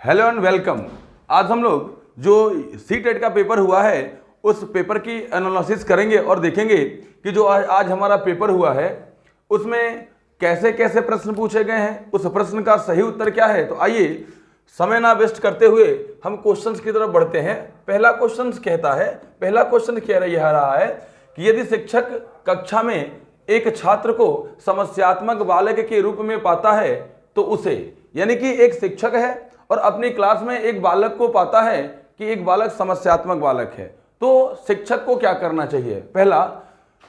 Hello and welcome. आज हम लोग जो सीटेट का पेपर हुआ है उस पेपर की एनालिसिस करेंगे और देखेंगे कि जो आज हमारा पेपर हुआ है उसमें कैसे कैसे प्रश्न पूछे गए हैं, उस प्रश्न का सही उत्तर क्या है। तो आइए समय ना वेस्ट करते हुए हम क्वेश्चंस की तरफ बढ़ते हैं। पहला क्वेश्चन कह रहा है कि यदि शिक्षक कक्षा में एक छात्र को समस्यात्मक बालक के रूप में पाता है तो उसे, यानी कि एक शिक्षक है और अपनी क्लास में एक बालक को पाता है कि एक बालक समस्यात्मक बालक है, तो शिक्षक को क्या करना चाहिए। पहला,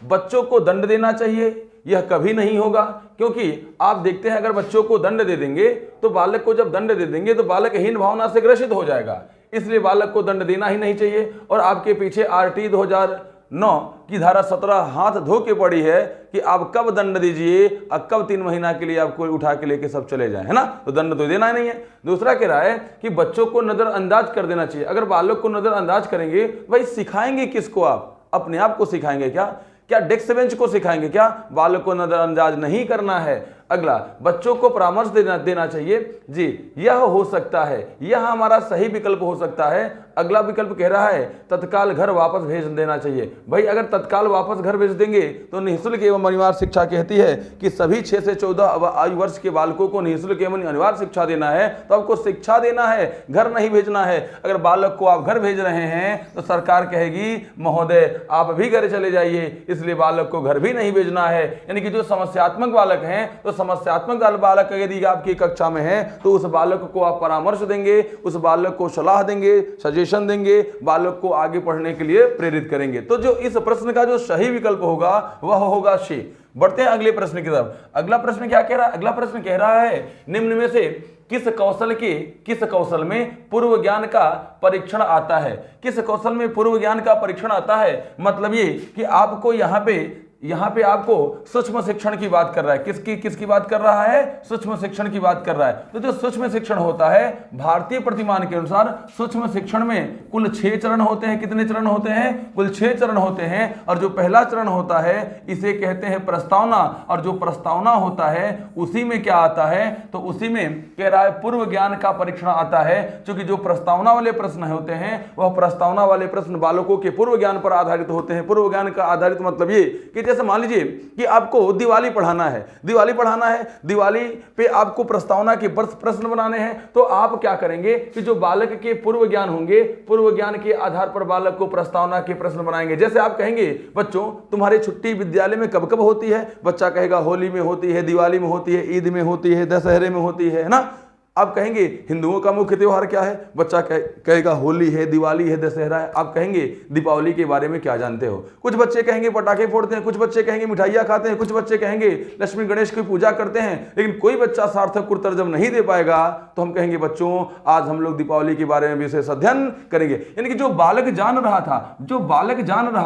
बच्चों को दंड देना चाहिए। यह कभी नहीं होगा, क्योंकि आप देखते हैं अगर बच्चों को दंड दे देंगे तो बालक को जब दंड दे देंगे तो बालक हीन भावना से ग्रसित हो जाएगा, इसलिए बालक को दंड देना ही नहीं चाहिए। और आपके पीछे आरटी 2009 की धारा 17 हाथ धो के पड़ी है कि आप कब दंड दीजिए और कब 3 महीना के लिए आपको उठा के लेके सब चले जाए, है ना। तो दंड तो देना ही नहीं है। दूसरा कह रहा है कि बच्चों को नजरअंदाज कर देना चाहिए। अगर बालक को नजरअंदाज करेंगे, भाई सिखाएंगे किसको? आप अपने आप को सिखाएंगे क्या डेस्क बेंच को सिखाएंगे क्या? बालक को नजरअंदाज नहीं करना है। अगला, बच्चों को परामर्श देना चाहिए। जी, यह हो सकता है, यह हमारा सही विकल्प हो सकता है। अगला विकल्प कह रहा है तत्काल घर वापस भेज देना चाहिए। भाई अगर तत्काल वापस घर भेज देंगे तो निःशुल्क एवं अनिवार्य शिक्षा कहती है कि सभी 6 से 14 आयु वर्ष के बालकों को निःशुल्क एवं अनिवार्य शिक्षा देना है। तो आपको शिक्षा देना है, घर नहीं भेजना है। अगर बालक को आप घर भेज रहे हैं तो सरकार कहेगी महोदय आप भी घर चले जाइए, इसलिए बालक को घर भी नहीं भेजना है। यानी कि जो समस्यात्मक बालक हैं, तो समस्यात्मक बालक यदि आपकी कक्षा में है तो उस बालक को आप परामर्श देंगे, उस बालक को सलाह देंगे, सजेशन देंगे, बालक को आगे पढ़ने के लिए प्रेरित करेंगे। तो जो इस प्रश्न का जो सही विकल्प होगा वह होगा सी। बढ़ते हैं अगले प्रश्न की तरफ। अगला प्रश्न क्या कह रहा है? अगला प्रश्न कह रहा है निम्न में से किस कौशल में पूर्व ज्ञान का परीक्षण आता है? किस कौशल में पूर्व ज्ञान का परीक्षण आता है? मतलब ये कि आपको यहाँ पे आपको सूक्ष्म शिक्षण की बात कर रहा है। किसकी बात कर रहा है? सूक्ष्म शिक्षण की बात कर रहा है। तो जो सूक्ष्म शिक्षण होता है, भारतीय प्रतिमान के अनुसार सूक्ष्म शिक्षण में कुल 6 चरण होते हैं। कितने चरण होते हैं? कुल 6 चरण होते हैं। और जो पहला चरण होता है इसे कहते हैं प्रस्तावना, और जो प्रस्तावना होता है उसी में क्या आता है? तो उसी में कह रहा है पूर्व ज्ञान का परीक्षण आता है। क्योंकि जो प्रस्तावना वाले प्रश्न होते हैं वह प्रस्तावना वाले प्रश्न बालकों के पूर्व ज्ञान पर आधारित होते हैं। पूर्व ज्ञान का आधारित मतलब ये कि जैसे मान लीजिए कि आपको दिवाली पढ़ाना है, दिवाली पे आपको प्रस्तावना के प्रश्न बनाने हैं, तो आप क्या करेंगे कि जो बालक के पूर्व ज्ञान होंगे, पूर्व ज्ञान के आधार पर बालक को प्रस्तावना के प्रश्न बनाएंगे। जैसे आप कहेंगे बच्चों तुम्हारी छुट्टी विद्यालय में कब कब होती है? बच्चा कहेगा होली में होती है, दिवाली में होती है, ईद में होती है, दशहरे में होती है ना। आप कहेंगे हिंदुओं का मुख्य त्योहार क्या है? बच्चा कहेगा होली है, दिवाली है, दशहरा है। आप कहेंगे दीपावली के बारे में क्या जानते हो? कुछ बच्चे कहेंगे पटाखे फोड़ते हैं, कुछ बच्चे कहेंगे मिठाइयाँ खाते हैं, कुछ बच्चे कहेंगे लक्ष्मी गणेश की पूजा करते हैं। लेकिन कोई बच्चा सार्थक उत्तर जब नहीं दे पाएगा तो हम कहेंगे बच्चों आज हम लोग दीपावली के बारे में विशेष अध्ययन करेंगे। यानी कि जो बालक जान रहा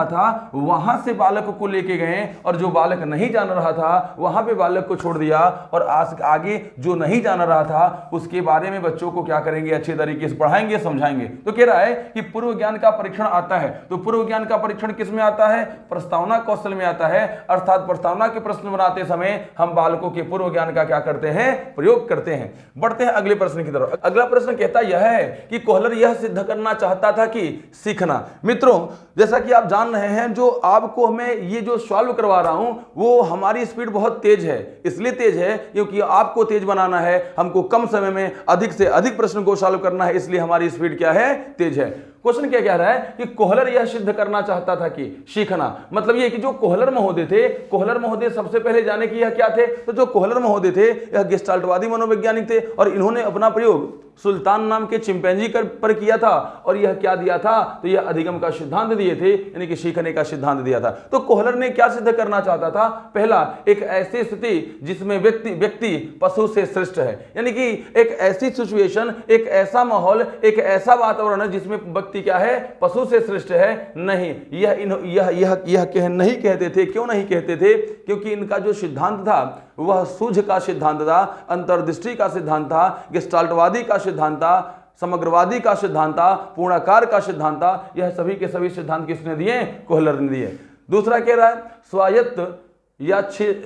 था वहां से बालक को लेके गए, और जो बालक नहीं जान रहा था वहां पे बालक को छोड़ दिया, और आगे जो नहीं जान रहा था उसके बारे में बच्चों को क्या करेंगे? अच्छे तरीके से पढ़ाएंगे, समझाएंगे। तो कह रहा है कि पूर्व ज्ञान का परीक्षण आता है। तो पूर्व ज्ञान का परीक्षण किस में आता है? प्रस्तावना कौशल में आता है। अर्थात प्रस्तावना के प्रश्न बनाते समय हम बालकों के पूर्व ज्ञान का क्या करते हैं? प्रयोग करते हैं। बढ़ते हैं अगले प्रश्न की तरफ। अगला प्रश्न कहता यह है कि कोहलर यह सिद्ध करना चाहता था कि सीखना। मित्रों, जैसा कि आप जान रहे हैं, जो आपको मैं ये जो सॉल्व करवा रहा हूं वो हमारी स्पीड बहुत तेज है। इसलिए तेज है क्योंकि आपको तेज बनाना है, हमको कम समय में अधिक से अधिक प्रश्न को सॉल्व करना है, इसलिए हमारी स्पीड क्या है? तेज है। क्वेश्चन क्या कह रहा है कि कोहलर यह सिद्ध करना चाहता था कि सीखना। मतलब ये कि जो कोहलर महोदय सबसे पहले जाने की यह क्या थे? तो जो कोहलर महोदय थे यह गेस्टाल्टवादी मनोवैज्ञानिक थे, और इन्होंने अपना प्रयोग सुल्तान नाम के चिंपैंजी पर किया था। और यह क्या दिया था? तो यह अधिगम का सिद्धांत दिए थे, यानी कि सीखने का सिद्धांत दिया था। तो कोहलर ने क्या सिद्ध करना चाहता था? पहला, एक ऐसी स्थिति जिसमें व्यक्ति पशु से श्रेष्ठ है। यानी कि एक ऐसी सिचुएशन, एक ऐसा माहौल, एक ऐसा वातावरण है जिसमें व्यक्ति क्या है? पशु से श्रेष्ठ है। नहीं, यह नहीं कहते थे। क्यों नहीं कहते थे? क्योंकि इनका जो सिद्धांत था वह सूझ का सिद्धांत था, अंतर्दृष्टि का सिद्धांत था, गेस्टाल्टवादी का सिद्धांत था, समग्रवादी का सिद्धांत था, पूर्णाकार का सिद्धांत था। यह सभी के सभी सिद्धांत किसने दिए? कोहलर ने दिए। दूसरा कह रहा है स्वायत्त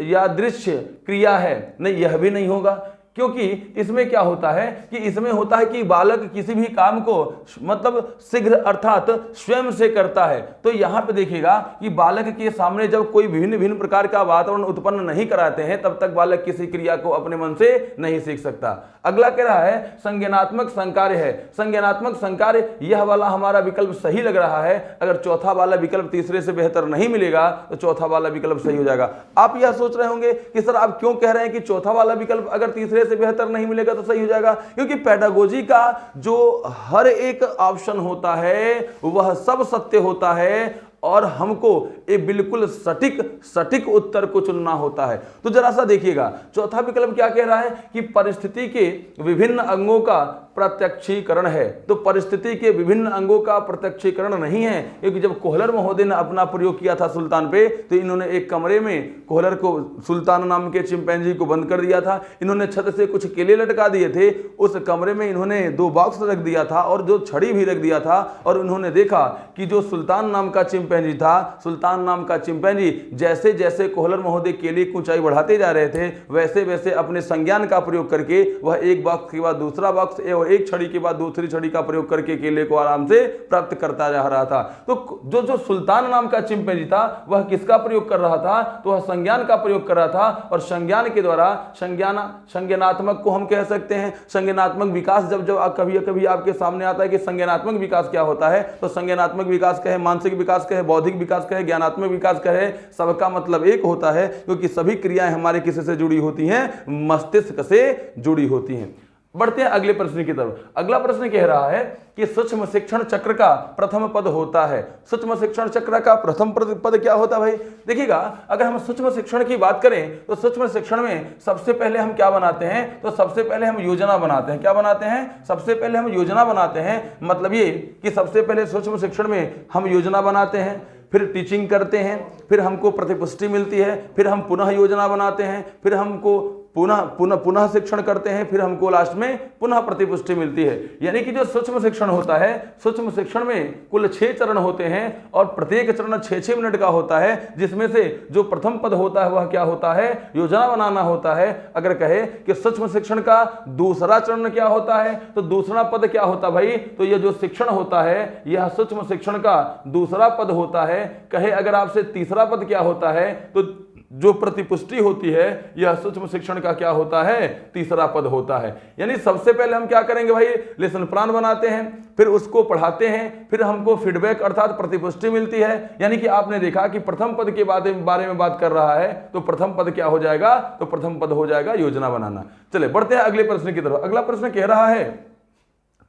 या दृश्य क्रिया है। नहीं, यह भी नहीं होगा। क्योंकि इसमें क्या होता है कि इसमें होता है कि बालक किसी भी काम को मतलब शीघ्र अर्थात स्वयं से करता है। तो यहां पे देखिएगा कि बालक के सामने जब कोई विभिन्न विभिन्न प्रकार का वातावरण उत्पन्न नहीं कराते हैं तब तक बालक किसी क्रिया को अपने मन से नहीं सीख सकता। अगला कह रहा है संज्ञानात्मक संकार्य है। संज्ञानात्मक संकार्य यह वाला हमारा विकल्प सही लग रहा है। अगर चौथा वाला विकल्प तीसरे से बेहतर नहीं मिलेगा तो चौथा वाला विकल्प सही हो जाएगा। आप यह सोच रहे होंगे कि सर आप क्यों कह रहे हैं कि चौथा वाला विकल्प अगर तीसरे से बेहतर नहीं मिलेगा तो सही हो जाएगा? क्योंकि पेडागोजी का जो हर एक ऑप्शन होता है वह सब सत्य होता है और हमको एक बिल्कुल सटीक उत्तर को चुनना होता है। तो जरा सा देखिएगा चौथा विकल्प क्या कह रहा है कि परिस्थिति के विभिन्न अंगों का प्रत्यक्षीकरण है। तो परिस्थिति के विभिन्न अंगों का प्रत्यक्षीकरण नहीं है, क्योंकि जब कोहलर महोदय ने अपना प्रयोग किया था सुल्तान पे तो इन्होंने एक कमरे में कोहलर को सुल्तान नाम के चिंपैंजी को बंद कर दिया था। इन्होंने छत से कुछ केले लटका दिए थे। उस कमरे में इन्होंने 2 बॉक्स रख दिया था और जो छड़ी भी रख दिया था और उन्होंने देखा कि जो सुल्तान नाम का चिंपैंजी था, सुल्तान नाम का चिंपैंजी जैसे जैसे कोहलर महोदय केले की ऊंचाई बढ़ाते जा रहे थे वैसे वैसे अपने संज्ञान का प्रयोग करके वह एक बॉक्स के बाद दूसरा बॉक्स और एक छड़ी के बाद दूसरी छड़ी का प्रयोग करके केले को आराम से प्राप्त करता जा रहा था। तो जो सुल्तान नाम का चिंपैंजी था वह किसका प्रयोग कर रहा था? तो वह संज्ञान का प्रयोग कर रहा था और संज्ञान के द्वारा संज्ञानात्मक को हम कह सकते हैं। संज्ञानात्मक विकास जब कभी कभी आपके सामने आता है कि संज्ञानात्मक विकास क्या होता है, तो संज्ञानात्मक विकास कहे, मानसिक विकास कहे, बौद्धिक विकास कहे, ज्ञानात्मक विकास कहे, सबका मतलब एक होता है, क्योंकि सभी क्रियाएं हमारे किसी से जुड़ी होती हैं? मस्तिष्क से जुड़ी होती हैं। बढ़ते हैं अगले प्रश्न की तरफ। अगला प्रश्न कह रहा है कि सूक्ष्म शिक्षण चक्र का प्रथम पद होता है। सूक्ष्म शिक्षण चक्र का प्रथम पद क्या होता है भाई? देखिएगा अगर हम सूक्ष्म शिक्षण की बात करें तो सूक्ष्म शिक्षण में सबसे पहले हम क्या बनाते हैं? तो सबसे पहले हम योजना बनाते हैं। क्या बनाते हैं? सबसे पहले हम योजना बनाते हैं। मतलब ये कि सबसे पहले सूक्ष्म शिक्षण में हम योजना बनाते हैं, फिर टीचिंग करते हैं, फिर हमको प्रतिपुष्टि मिलती है, फिर हम पुनः योजना बनाते हैं, फिर हमको पुनः शिक्षण करते हैं, फिर हमको लास्ट में पुनः प्रतिपुष्टि मिलती है। यानी कि जो सूक्ष्म शिक्षण होता है, सूक्ष्म शिक्षण में कुल 6 चरण होते हैं और प्रत्येक चरण 6-6 मिनट का होता है, जिसमें से जो प्रथम पद होता है वह क्या होता है? योजना बनाना होता है। अगर कहे कि सूक्ष्म शिक्षण का दूसरा चरण क्या होता है, तो दूसरा पद क्या होता भाई? तो यह जो शिक्षण होता है यह सूक्ष्म शिक्षण का दूसरा पद होता है। कहे अगर आपसे तीसरा पद क्या होता है, तो जो प्रतिपुष्टि होती है यह सूक्ष्म शिक्षण का क्या होता है? तीसरा पद होता है। यानी सबसे पहले हम क्या करेंगे भाई? लेसन प्लान बनाते हैं, फिर उसको पढ़ाते हैं, फिर हमको फीडबैक अर्थात प्रतिपुष्टि मिलती है। यानी कि आपने देखा कि प्रथम पद के बारे में बात कर रहा है, तो प्रथम पद क्या हो जाएगा? तो प्रथम पद हो जाएगा योजना बनाना। चले बढ़ते हैं अगले प्रश्न की तरफ। अगला प्रश्न कह रहा है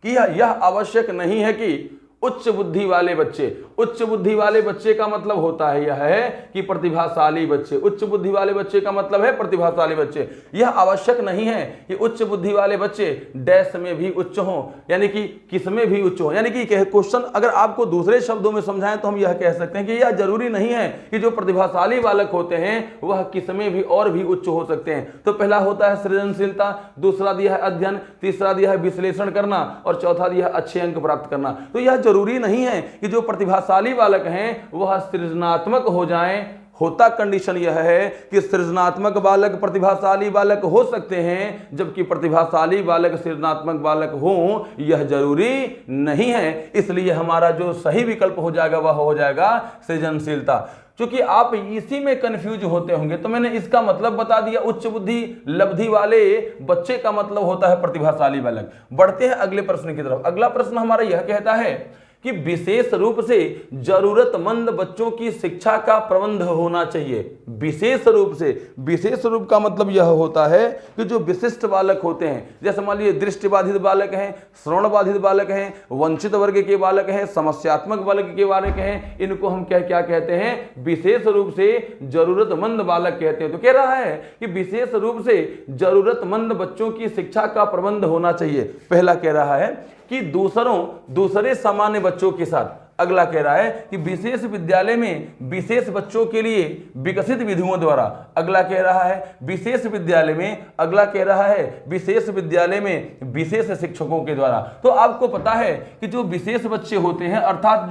कि यह आवश्यक नहीं है कि उच्च बुद्धि वाले बच्चे, उच्च बुद्धि वाले बच्चे का मतलब होता है यह है कि प्रतिभाशाली बच्चे। उच्च बुद्धि वाले बच्चे का मतलब है प्रतिभाशाली बच्चे। यह आवश्यक नहीं है कि उच्च बुद्धि वाले बच्चे डैश में भी उच्च हों, यानी कि किस में भी उच्च हों। यानी कि क्वेश्चन अगर आपको दूसरे शब्दों में समझाएं तो हम यह कह सकते हैं कि यह जरूरी नहीं है कि जो प्रतिभाशाली बालक होते हैं वह किस में भी और भी उच्च हो सकते हैं। तो पहला होता है सृजनशीलता, दूसरा दिया है अध्ययन, तीसरा दिया है विश्लेषण करना और चौथा दिया है अच्छे अंक प्राप्त करना। तो यह जरूरी नहीं है कि जो प्रतिभाशाली बालक हैं वह सृजनात्मक हो जाएं। होता कंडीशन यह है कि सृजनात्मक बालक प्रतिभाशाली बालक हो सकते हैं, जबकि प्रतिभाशाली बालक सृजनात्मक बालक हो यह जरूरी नहीं है। इसलिए हमारा जो सही विकल्प हो जाएगा वह हो जाएगा सृजनशीलता। क्योंकि आप इसी में कंफ्यूज होते होंगे तो मैंने इसका मतलब बता दिया। उच्च बुद्धि लब्धि वाले बच्चे का मतलब होता है प्रतिभाशाली बालक। बढ़ते हैं अगले प्रश्न की तरफ। अगला प्रश्न हमारा यह कहता है कि विशेष रूप से जरूरतमंद बच्चों की शिक्षा का प्रबंध होना चाहिए। विशेष रूप से, विशेष रूप का मतलब यह होता है कि जो विशिष्ट बालक होते हैं, जैसे मान लीजिए दृष्टिबाधित बालक हैं, श्रवण बाधित बालक हैं, वंचित वर्ग के बालक हैं, समस्यात्मक वर्ग के बालक हैं, इनको हम क्या कहते हैं? विशेष रूप से जरूरतमंद बालक कहते हैं। तो कह रहा है कि विशेष रूप से जरूरतमंद बच्चों की शिक्षा का प्रबंध होना चाहिए। पहला कह रहा है कि दूसरे सामान्य बच्चों के साथ, अगला कह रहा है कि विशेष विद्यालय में विशेष बच्चों के लिए विकसित विधियों द्वारा, अगला कह रहा है विशेष विद्यालय में, अगला कह रहा है विशेष विद्यालय में विशेष शिक्षकों के द्वारा। तो आपको पता है कि जो विशेष बच्चे होते हैं अर्थात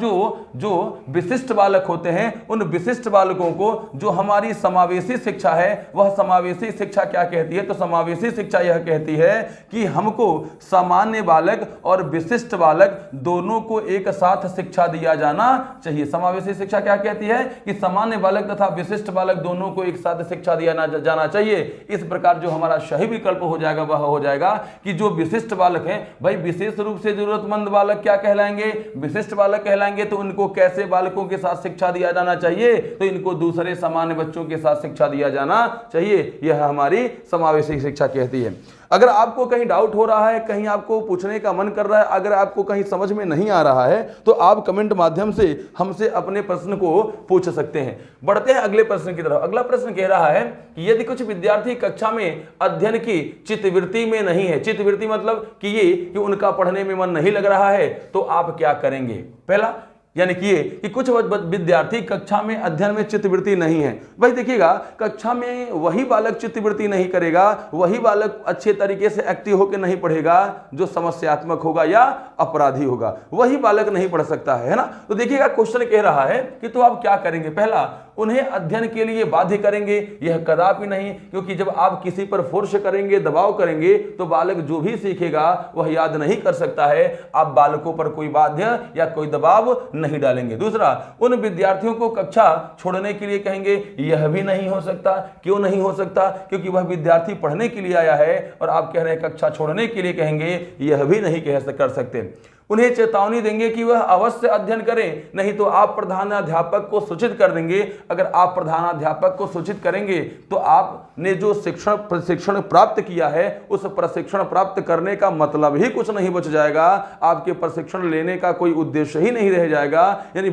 जो विशिष्ट बालक होते हैं, उन विशिष्ट बालकों को जो हमारी समावेशी शिक्षा है वह समावेशी शिक्षा क्या कहती है? तो समावेशी शिक्षा यह कहती है कि हमको सामान्य बालक और विशिष्ट बालक दोनों को एक साथ शिक्षा दिया जाना चाहिए। समावेशी शिक्षा क्या कहती है? कि सामान्य बालक तथा विशिष्ट बालक दोनों को एक साथ शिक्षा दिया जाना चाहिए। इस प्रकार जो हमारा सही विकल्प हो जाएगा वह हो जाएगा कि जो विशिष्ट बालक हैं, भाई विशेष रूप से जरूरतमंद बालक क्या कहलाएंगे? विशिष्ट बालक कहलाएंगे। तो उनको कैसे बालकों के साथ शिक्षा दिया जाना चाहिए? तो इनको दूसरे सामान्य बच्चों के साथ शिक्षा दिया जाना चाहिए। यह हमारी समावेशी शिक्षा कहती है। अगर आपको कहीं डाउट हो रहा है, कहीं आपको पूछने का मन कर रहा है, अगर आपको कहीं समझ में नहीं आ रहा है तो आप कमेंट माध्यम से हमसे अपने प्रश्न को पूछ सकते हैं। बढ़ते हैं अगले प्रश्न की तरफ। अगला प्रश्न कह रहा है कि यदि कुछ विद्यार्थी कक्षा में अध्ययन की चित्तवृत्ति में नहीं है, चित्तवृत्ति मतलब कि उनका पढ़ने में मन नहीं लग रहा है, तो आप क्या करेंगे? पहला यानी कि कुछ विद्यार्थी कक्षा में अध्ययन में चित्तवृत्ति नहीं है। भाई देखिएगा, कक्षा में वही बालक चित्तवृत्ति नहीं करेगा, वही बालक अच्छे तरीके से एक्टिव होकर नहीं पढ़ेगा जो समस्यात्मक होगा या अपराधी होगा, वही बालक नहीं पढ़ सकता है ना। तो देखिएगा क्वेश्चन कह रहा है कि तो आप क्या करेंगे? पहला, उन्हें अध्ययन के लिए बाध्य करेंगे? यह कदापि नहीं, क्योंकि जब आप किसी पर फोर्स करेंगे, दबाव करेंगे, तो बालक जो भी सीखेगा वह याद नहीं कर सकता है। आप बालकों पर कोई बाध्य या कोई दबाव नहीं डालेंगे। दूसरा, उन विद्यार्थियों को कक्षा छोड़ने के लिए कहेंगे? यह भी नहीं हो सकता। क्यों नहीं हो सकता? क्योंकि वह विद्यार्थी पढ़ने के लिए आया है और आप कह रहे हैं कक्षा छोड़ने के लिए कहेंगे, यह भी नहीं कर सकते। उन्हें चेतावनी देंगे कि वह अवश्य अध्ययन करें, नहीं तो आप प्रधानाध्यापक को सूचित कर देंगे। अगर आप प्रधानाध्यापक को सूचित करेंगे तो आपने जो प्रशिक्षण प्राप्त किया है उस प्रशिक्षण प्राप्त करने का मतलब ही कुछ नहीं बच जाएगा, आपके प्रशिक्षण लेने का कोई उद्देश्य ही नहीं रह जाएगा। यानी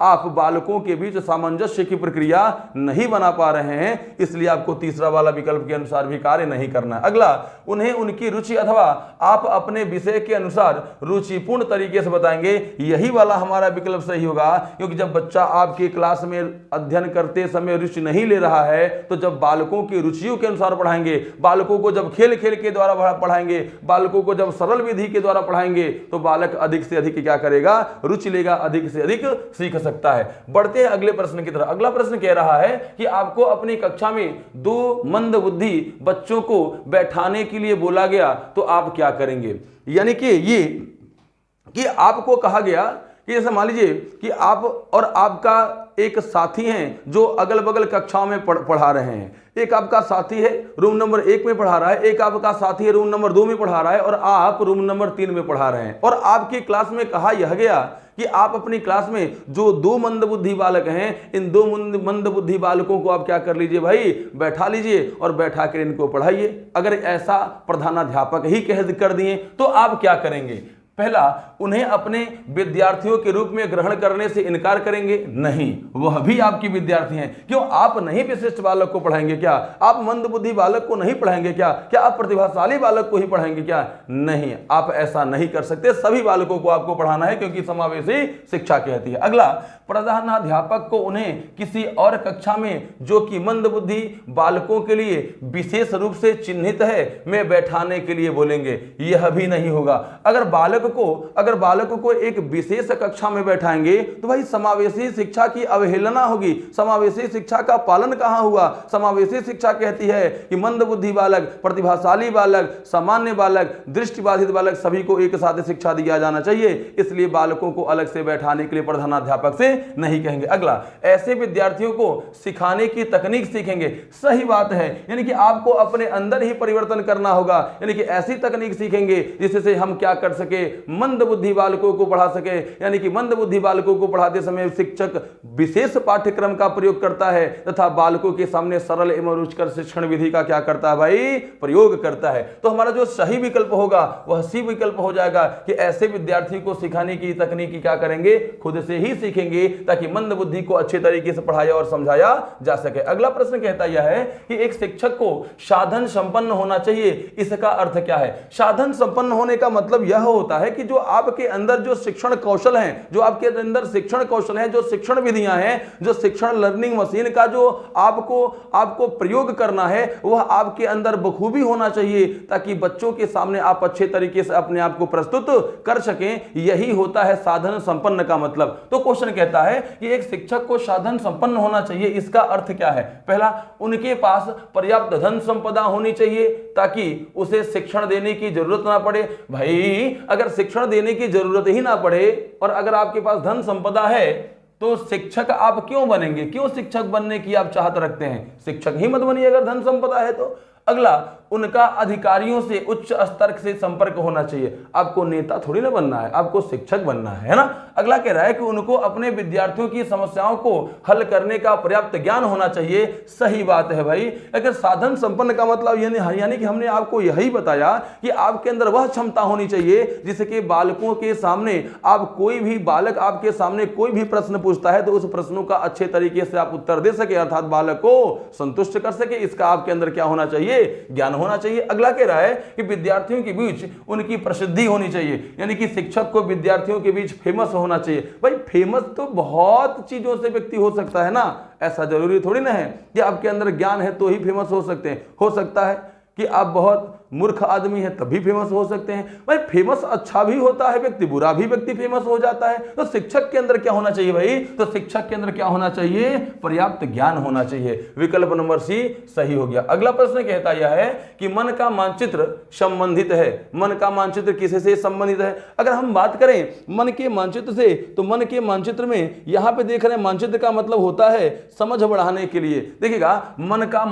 आप बालकों के बीच सामंजस्य की प्रक्रिया नहीं बना पा रहे हैं, इसलिए आपको तीसरा वाला विकल्प के अनुसार भी कार्य नहीं करना है। अगला, उन्हें उनकी रुचि अथवा आप अपने विषय के अनुसार रुचिपूर्ण तरीके से बताएंगे। यही वाला हमारा विकल्प सही होगा, क्योंकि जब बच्चा आपके क्लास में अध्ययन करते समय रुचि नहीं ले रहा है तो जब बालकों की रुचियों के अनुसार पढ़ाएंगे, बालकों को जब खेल के द्वारा पढ़ाएंगे, बालकों को जब सरल विधि के द्वारा पढ़ाएंगे, तो बालक अधिक से अधिक क्या करेगा? रुचि लेगा, अधिक से अधिक सीख सकता है। बढ़ते हैं अगले प्रश्न की तरफ। अगला प्रश्न कह रहा है कि आपको अपनी कक्षा में 2 मंदबुद्धि बच्चों को बैठाने के लिए बोला गया, तो आप क्या करेंगे? यानी कि आपको कहा गया कि जैसे मान लीजिए कि आप और आपका एक साथी हैं जो अगल बगल कक्षाओं में पढ़ा रहे हैं। एक आपका साथी है रूम नंबर 1 में पढ़ा रहा है, एक आपका साथी है रूम नंबर 2 में पढ़ा रहा है और आप रूम नंबर 3 में पढ़ा रहे हैं। और आपकी क्लास में कहा यह गया कि आप अपनी क्लास में जो 2 मंदबुद्धि बालक हैं, इन 2 मंदबुद्धि बालकों को आप क्या कर लीजिए भाई? बैठा लीजिए और बैठा कर इनको पढ़ाइए। अगर ऐसा प्रधानाध्यापक ही कर दिए तो आप क्या करेंगे? पहला, उन्हें अपने विद्यार्थियों के रूप में ग्रहण करने से इनकार करेंगे? नहीं, वह भी आपकी विद्यार्थी हैं। क्यों? आप नहीं विशिष्ट बालक को पढ़ाएंगे क्या? आप मंदबुद्धि बालक को नहीं पढ़ाएंगे क्या? क्या आप प्रतिभाशाली बालक को ही पढ़ाएंगे क्या? नहीं, आप ऐसा नहीं कर सकते। सभी बालकों को आपको पढ़ाना है, क्योंकि समावेशी शिक्षा कहती है। अगला, प्रधानाध्यापक को उन्हें किसी और कक्षा में जो कि मंदबुद्धि बालकों के लिए विशेष रूप से चिन्हित है में बैठाने के लिए बोलेंगे? यह भी नहीं होगा। अगर बालक को एक विशेष कक्षा में बैठाएंगे तो भाई समावेशी शिक्षा की अवहेलना होगी। समावेशी शिक्षा का पालन कहां हुआ? समावेशी शिक्षा कहती है कि मंदबुद्धि बालक, प्रतिभाशाली बालक, सामान्य बालक, दृष्टिबाधित बालक सभी को एक साथ शिक्षा दिया जाना चाहिए। इसलिए बालकों को अलग से बैठाने के लिए प्रधानाध्यापक से नहीं कहेंगे। अगला, ऐसे विद्यार्थियों को सिखाने की तकनीक सीखेंगे? सही बात है, यानी कि आपको अपने अंदर ही परिवर्तन करना होगा। यानी कि ऐसी तकनीक सीखेंगे जिससे हम क्या कर सके? मंदबुद्धि बालकों को पढ़ा सके। यानी कि मंदबुद्धि बालकों को पढ़ाते समय शिक्षक विशेष पाठ्यक्रम का प्रयोग करता है तथा बालकों के सामने सरल एवं रुचिकर शिक्षण विधि का क्या करता है भाई? प्रयोग करता है। तो हमारा जो सही विकल्प होगा वह सी विकल्प हो जाएगा कि ऐसे विद्यार्थी को सिखाने की तकनीक क्या करेंगे? खुद से ही सीखेंगे, ताकि मंदबुद्धि को अच्छे तरीके से पढ़ाया और समझाया जा सके। अगला प्रश्न कहता यह है कि एक शिक्षक को साधन संपन्न होना चाहिए। इसका अर्थ क्या है? साधन संपन्न होने का मतलब यह होता है कि जो आपके अंदर जो शिक्षण कौशल हैं, जो आपके अंदर शिक्षण कौशल हैं, जो शिक्षण विधियां हैं, जो शिक्षण लर्निंग मशीन का जो आपको प्रयोग करना है, वह आपके अंदर बखूबी होना चाहिए, ताकि बच्चों के सामने आप अच्छे तरीके से अपने आप को प्रस्तुत कर सकें। यही होता है साधन संपन्न का मतलब। तो क्वेश्चन कहता है कि एक शिक्षक को साधन संपन्न होना चाहिए, इसका अर्थ क्या है? पहला, उनके पास पर्याप्त धन संपदा होनी चाहिए ताकि उसे शिक्षण देने की जरूरत ना पड़े। भाई अगर शिक्षण देने की जरूरत ही ना पड़े और अगर आपके पास धन संपदा है तो शिक्षक आप क्यों बनेंगे? क्यों शिक्षक बनने की आप चाहत रखते हैं? शिक्षक ही मत बनिए अगर धन संपदा है तो। अगला, उनका अधिकारियों से उच्च स्तर से संपर्क होना चाहिए। आपको नेता थोड़ी ना बनना है, आपको शिक्षक बनना है ना। अगला कह रहा है कि उनको अपने विद्यार्थियों की समस्याओं को हल करने का पर्याप्त ज्ञान होना चाहिए। सही बात है भाई। अगर साधन संपन्न का मतलब यानी कि हमने आपको यही बताया कि आपके अंदर वह क्षमता होनी चाहिए जिसके बालकों के सामने आप कोई भी बालक आपके सामने कोई भी प्रश्न पूछता है तो उस प्रश्नों का अच्छे तरीके से आप उत्तर दे सके, अर्थात बालक को संतुष्ट कर सके। इसका आपके अंदर क्या होना चाहिए? ज्ञान होना चाहिए। अगला कह रहा है कि विद्यार्थियों के बीच उनकी प्रसिद्धि होनी चाहिए, यानी कि शिक्षक को विद्यार्थियों के बीच फेमस होना चाहिए। भाई फेमस तो बहुत चीजों से व्यक्ति हो सकता है ना, ऐसा जरूरी थोड़ी ना है कि आपके अंदर ज्ञान है तो ही फेमस हो सकते हैं। हो सकता है कि आप बहुत मूर्ख आदमी है तभी फेमस हो सकते हैं। भाई फेमस अच्छा भी होता है व्यक्ति, बुरा भी व्यक्ति फेमस हो जाता है। तो शिक्षक के अंदर क्या होना चाहिए भाई? तो शिक्षक के अंदर क्या होना चाहिए? पर्याप्त ज्ञान होना चाहिए। विकल्प नंबर सी सही हो गया। अगला प्रश्न कहता यह है कि मन का मानचित्र संबंधित है। मन का मानचित्र किससे संबंधित है? अगर हम बात करें मन के मानचित्र से, तो मन के मानचित्र में यहां पे देख रहे हैं मानचित्र का मतलब होता है समझ बढ़ाने के लिए। देखिएगा, मन का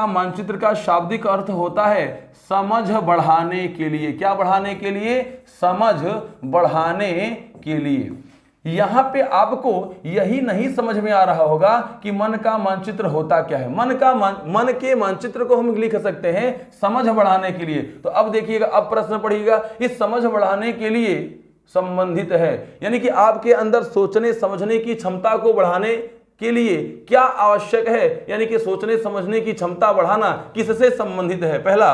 मानचित्र का शाब्दिक अर्थ होता है समझ बढ़ाने के लिए। क्या बढ़ाने के लिए? समझ बढ़ाने के लिए। यहां पे आपको यही नहीं समझ में आ रहा होगा कि मन का मानचित्र होता क्या है। मन के मानचित्र को हम लिख सकते हैं समझ बढ़ाने के लिए। तो अब देखिएगा, अब प्रश्न पढ़िएगा, इस समझ बढ़ाने के लिए संबंधित है, यानी कि आपके अंदर सोचने समझने की क्षमता को बढ़ाने के लिए क्या आवश्यक है, यानी कि सोचने समझने की क्षमता बढ़ाना किससे संबंधित है? पहला,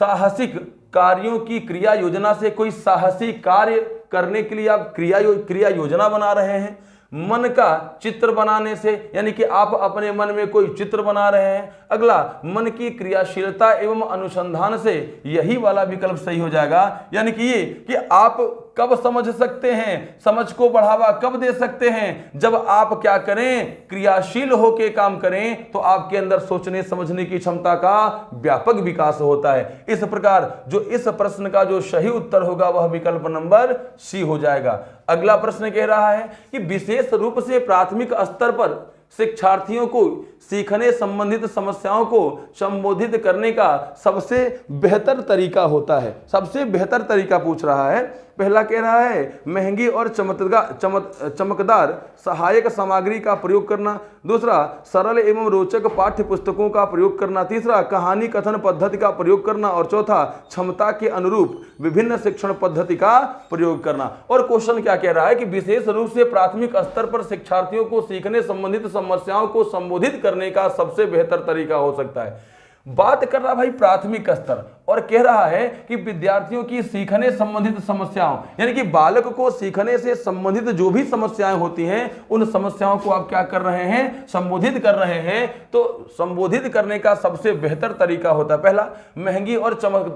साहसिक कार्यों की क्रिया योजना से। कोई साहसी कार्य करने के लिए आप क्रिया योजना बना रहे हैं। मन का चित्र बनाने से, यानी कि आप अपने मन में कोई चित्र बना रहे हैं। अगला, मन की क्रियाशीलता एवं अनुसंधान से। यही वाला विकल्प सही हो जाएगा, यानी कि ये कि आप कब समझ सकते हैं, समझ को बढ़ावा कब दे सकते हैं? जब आप क्या करें? क्रियाशील होकर काम करें, तो आपके अंदर सोचने समझने की क्षमता का व्यापक विकास होता है। इस प्रकार जो इस प्रश्न का जो सही उत्तर होगा वह विकल्प नंबर सी हो जाएगा। अगला प्रश्न कह रहा है कि विशेष रूप से प्राथमिक स्तर पर शिक्षार्थियों को सीखने संबंधित समस्याओं को संबोधित करने का सबसे बेहतर तरीका होता है। सबसे बेहतर तरीका पूछ रहा है। पहला कह रहा है महंगी और चमकदार सहायक सामग्री का प्रयोग करना। दूसरा, सरल एवं रोचक पाठ्य पुस्तकों का प्रयोग करना। तीसरा, कहानी कथन पद्धति का प्रयोग करना। और चौथा, क्षमता के अनुरूप विभिन्न शिक्षण पद्धति का प्रयोग करना। और क्वेश्चन क्या कह रहा है कि विशेष रूप से प्राथमिक स्तर पर शिक्षार्थियों को सीखने संबंधित समस्याओं को संबोधित करने का सबसे बेहतर तरीका हो सकता है। बात कर रहा भाई प्राथमिक स्तर, और कह रहा है कि विद्यार्थियों की सीखने संबंधित समस्याओं, यानी कि बालक को सीखने से संबंधित जो भी समस्याएं होती हैं उन समस्याओं को आप क्या कर रहे हैं? संबोधित कर रहे हैं। तो संबोधित करने का सबसे बेहतर तरीका होता है पहला, महंगी और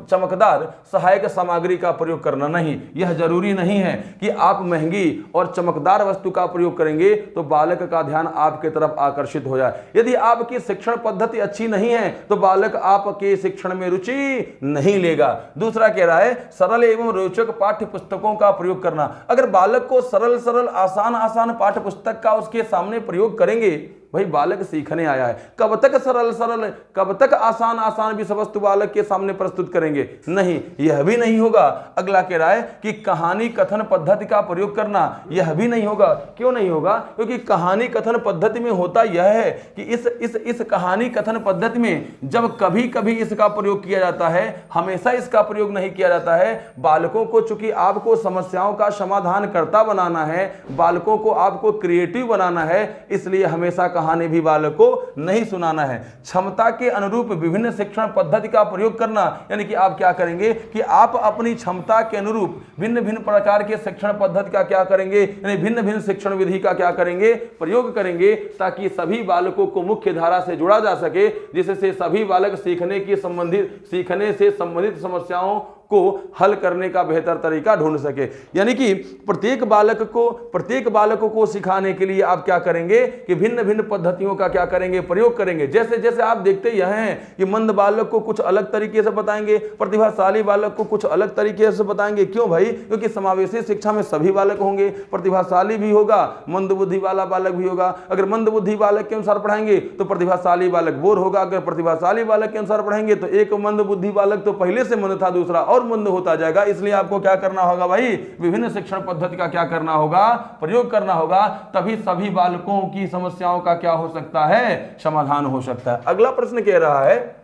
चमकदार सहायक सामग्री का प्रयोग करना। नहीं, यह जरूरी नहीं है कि आप महंगी और चमकदार वस्तु का प्रयोग करेंगे तो बालक का ध्यान आपके तरफ आकर्षित हो जाए। यदि आपकी शिक्षण पद्धति अच्छी नहीं है तो बालक आपके शिक्षण में रुचि नहीं लेगा। दूसरा कह रहा है सरल एवं रोचक पाठ्य पुस्तकों का प्रयोग करना। अगर बालक को सरल आसान पाठ्य पुस्तक का उसके सामने प्रयोग करेंगे, भाई बालक सीखने आया है, कब तक सरल कब तक आसान विषय वस्तु बालक के सामने प्रस्तुत करेंगे? नहीं, यह भी नहीं होगा। अगला कह रहा है कि कहानी कथन पद्धति का प्रयोग करना। यह भी नहीं होगा। क्यों नहीं होगा? क्योंकि कहानी कथन पद्धति में होता यह है कि इस कहानी कथन पद्धति में जब कभी कभी इसका प्रयोग किया जाता है, हमेशा इसका प्रयोग नहीं किया जाता है। बालकों को चूंकि आपको समस्याओं का समाधान करता बनाना है, बालकों को आपको क्रिएटिव बनाना है, इसलिए हमेशा कहानी भी बालक को नहीं सुनाना है। क्षमता के अनुरूप विभिन्न शिक्षण पद्धति का प्रयोग करना, यानी कि आप क्या करेंगे कि आप अपनी क्षमता के अनुरूप भिन्न भिन्न प्रकार के शिक्षण पद्धति का क्या करेंगे, यानी भिन्न भिन्न शिक्षण विधि का क्या करेंगे, प्रयोग करेंगे, ताकि सभी बालकों को मुख्य धारा से जोड़ा जा सके, जिससे सभी बालक सीखने से संबंधित समस्याओं को हल करने का बेहतर तरीका ढूंढ सके। यानी कि प्रत्येक बालकों को सिखाने के लिए आप क्या करेंगे कि भिन्न भिन्न पद्धतियों का क्या करेंगे, प्रयोग करेंगे। जैसे जैसे आप देखते यह हैं कि मंद बालक को कुछ अलग तरीके से बताएंगे, प्रतिभाशाली बालक को कुछ अलग तरीके से बताएंगे। क्यों भाई? क्योंकि समावेशी शिक्षा में सभी बालक होंगे, प्रतिभाशाली भी होगा, मंद बुद्धि वाला बालक भी होगा। अगर मंद बुद्धि बालक के अनुसार पढ़ाएंगे तो प्रतिभाशाली बालक बोर होगा, अगर प्रतिभाशाली बालक के अनुसार पढ़ाएंगे तो एक मंद बुद्धि बालक तो पहले से मंद था, दूसरा और मंद होता जाएगा। इसलिए आपको क्या करना होगा भाई, विभिन्न शिक्षण पद्धति का क्या करना होगा, प्रयोग करना होगा, तभी सभी बालकों की समस्याओं का क्या हो सकता है, समाधान हो सकता है। अगला प्रश्न कह रहा है,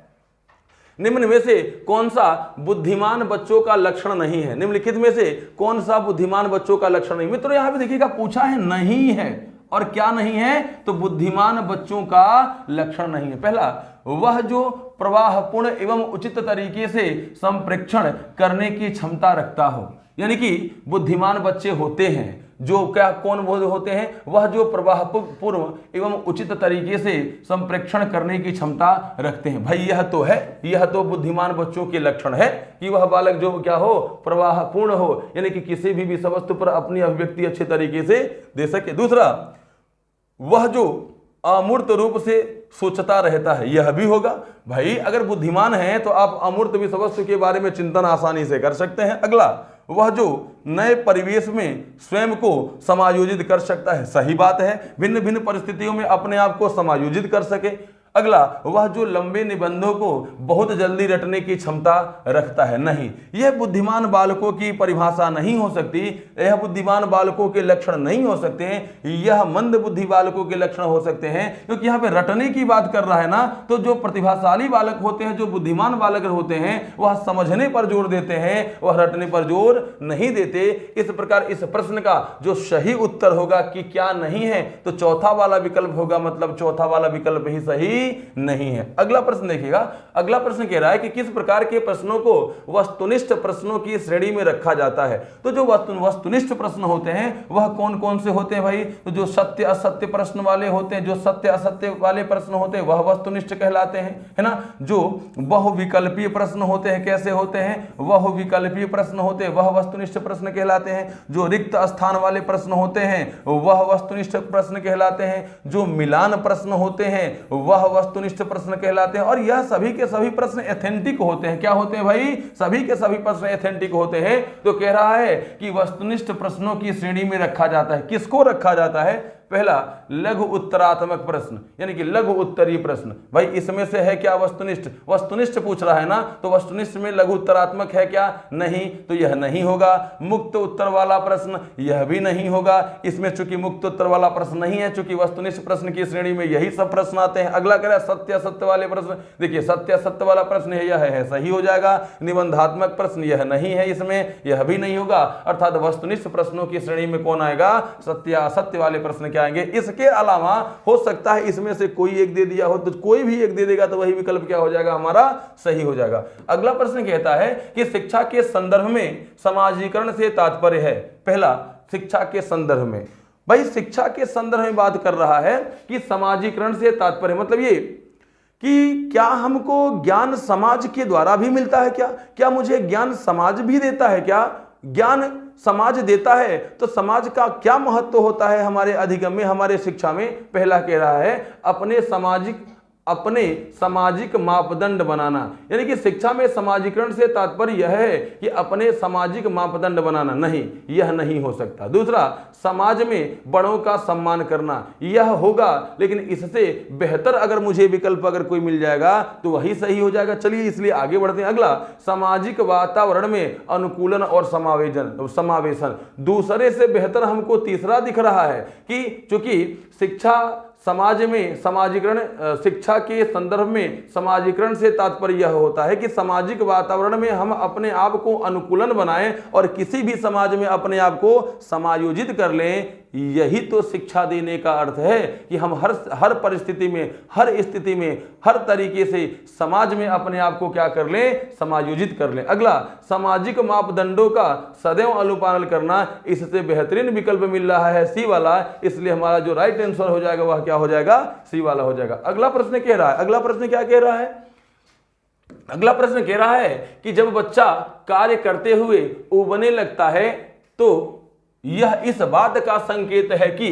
निम्न में से कौन सा बुद्धिमान बच्चों का लक्षण नहीं है? निम्नलिखित में से कौन सा बुद्धिमान बच्चों का लक्षण नहीं? मित्रों यहां पे देखिएगा पूछा है नहीं है, और क्या नहीं है, तो बुद्धिमान बच्चों का लक्षण नहीं है। पहला, वह जो प्रवाहपूर्ण एवं उचित तरीके से संप्रेक्षण करने की क्षमता रखता हो। यानी कि बुद्धिमान बच्चे होते हैं जो क्या, कौन होते हैं? वह जो प्रवाहपूर्ण एवं उचित तरीके से संप्रेक्षण करने की क्षमता रखते हैं। भाई यह तो है, यह तो बुद्धिमान बच्चों के लक्षण है कि वह बालक जो क्या हो, प्रवाहपूर्ण हो, यानी कि किसी भी विषय वस्तु पर अपनी अभिव्यक्ति अच्छे तरीके से दे सके। दूसरा, वह जो अमूर्त रूप से सोचता रहता है, यह भी होगा। भाई अगर बुद्धिमान है तो आप अमूर्त विषय वस्तु के बारे में चिंतन आसानी से कर सकते हैं। अगला, वह जो नए परिवेश में स्वयं को समायोजित कर सकता है, सही बात है, भिन्न भिन्न परिस्थितियों में अपने आप को समायोजित कर सके। अगला, वह जो लंबे निबंधों को बहुत जल्दी रटने की क्षमता रखता है, नहीं, यह बुद्धिमान बालकों की परिभाषा नहीं हो सकती, यह बुद्धिमान बालकों के लक्षण नहीं हो सकते हैं, यह मंद बुद्धि बालकों के लक्षण हो सकते हैं। क्योंकि यहाँ पे रटने की बात कर रहा है ना, तो जो प्रतिभाशाली बालक होते हैं, जो बुद्धिमान बालक होते हैं, वह समझने पर जोर देते हैं, वह रटने पर जोर नहीं देते। इस प्रकार इस प्रश्न का जो सही उत्तर होगा कि क्या नहीं है, तो चौथा वाला विकल्प होगा, मतलब चौथा वाला विकल्प ही सही नहीं है। अगला प्रश्न देखिएगा, अगला प्रश्न कह रहा है कि किस प्रकार के प्रश्नों को वस्तुनिष्ठ प्रश्नों की श्रेणी में रखा जाता है? तो जो वस्तुनिष्ठ प्रश्न होते हैं वह कौन कौन से होते हैं भाई? तो जो सत्य असत्य प्रश्न वाले होते हैं, जो सत्य असत्य वाले प्रश्न होते हैं वह वस्तुनिष्ठ कहलाते हैं, है ना। जो बहुविकल्पीय प्रश्न होते हैं, कैसे होते हैं? बहुविकल्पीय प्रश्न होते हैं, वह वस्तुनिष्ठ प्रश्न कहलाते हैं। जो रिक्त स्थान वाले प्रश्न होते हैं वह वस्तुनिष्ठ प्रश्न कहलाते हैं। जो मिलान प्रश्न होते हैं वह वस्तुनिष्ठ प्रश्न कहलाते हैं। और यह सभी के सभी प्रश्न एथेंटिक होते हैं। क्या होते हैं भाई? सभी के सभी प्रश्न एथेंटिक होते हैं। तो कह रहा है कि वस्तुनिष्ठ प्रश्नों की श्रेणी में रखा जाता है। किसको रखा जाता है? पहला, लघु उत्तरात्मक प्रश्न, यानी कि लघु उत्तरीय प्रश्न। भाई इसमें से है क्या वस्तुनिष्ठ? वस्तुनिष्ठ पूछ रहा है ना, तो वस्तुनिष्ठ में लघु उत्तरात्मक है क्या? नहीं, तो यह नहीं होगा। मुक्त उत्तर वाला प्रश्न, यह भी नहीं होगा। इसमें चूंकि मुक्त उत्तर वाला प्रश्न नहीं है, चूंकि वस्तुनिष्ठ प्रश्न की श्रेणी में यही सब प्रश्न आते हैं। अगला कह रहा है सत्य असत्य वाले प्रश्न। देखिए सत्य असत्य वाला प्रश्न यह है, सही हो जाएगा। निबंधात्मक प्रश्न यह नहीं है, इसमें यह भी नहीं होगा। अर्थात वस्तुनिष्ठ प्रश्नों की श्रेणी में कौन आएगा? सत्य असत्य वाले प्रश्न आएंगे। इसके अलावा हो सकता है इसमें से कोई एक दे दिया हो, तो कोई भी एक दे देगा तो वही विकल्प क्या हो जाएगा? हमारा सही हो जाएगा। अगला प्रश्न कहता है कि शिक्षा के संदर्भ में समाजीकरण से तात्पर्य है। पहला, शिक्षा के संदर्भ में, भाई शिक्षा के संदर्भ में बात कर रहा है कि समाजीकरण से तात्पर्य मतलब ये कि क्या हमको ज्ञान समाज के द्वारा भी मिलता है? क्या मुझे ज्ञान समाज भी देता है? क्या ज्ञान समाज देता है तो समाज का क्या महत्व होता है हमारे अधिगम में, हमारे शिक्षा में? पहला कह रहा है अपने सामाजिक मापदंड बनाना, यानी कि शिक्षा में समाजीकरण से तात्पर्य यह है कि अपने सामाजिक मापदंड बनाना। नहीं, यह नहीं हो सकता। दूसरा, समाज में बड़ों का सम्मान करना, यह होगा, लेकिन इससे बेहतर अगर मुझे विकल्प अगर कोई मिल जाएगा तो वही सही हो जाएगा। चलिए इसलिए आगे बढ़ते हैं। अगला, सामाजिक वातावरण में अनुकूलन और समावेशन। दूसरे से बेहतर हमको तीसरा दिख रहा है कि चूंकि शिक्षा समाज में समाजीकरण, शिक्षा के संदर्भ में समाजीकरण से तात्पर्य यह होता है कि सामाजिक वातावरण में हम अपने आप को अनुकूलन बनाएं और किसी भी समाज में अपने आप को समायोजित कर लें। यही तो शिक्षा देने का अर्थ है कि हम हर परिस्थिति में, हर स्थिति में, हर तरीके से समाज में अपने आप को क्या कर लें, समायोजित कर लें। अगला, सामाजिक मापदंडों का सदैव अनुपालन करना, इससे बेहतरीन विकल्प मिल रहा है सी वाला, इसलिए हमारा जो राइट आंसर हो जाएगा वह क्या हो जाएगा, सी वाला हो जाएगा। अगला प्रश्न कह रहा है, अगला प्रश्न क्या कह रहा है, अगला प्रश्न कह रहा है कि जब बच्चा कार्य करते हुए उबने लगता है तो यह इस बात का संकेत है कि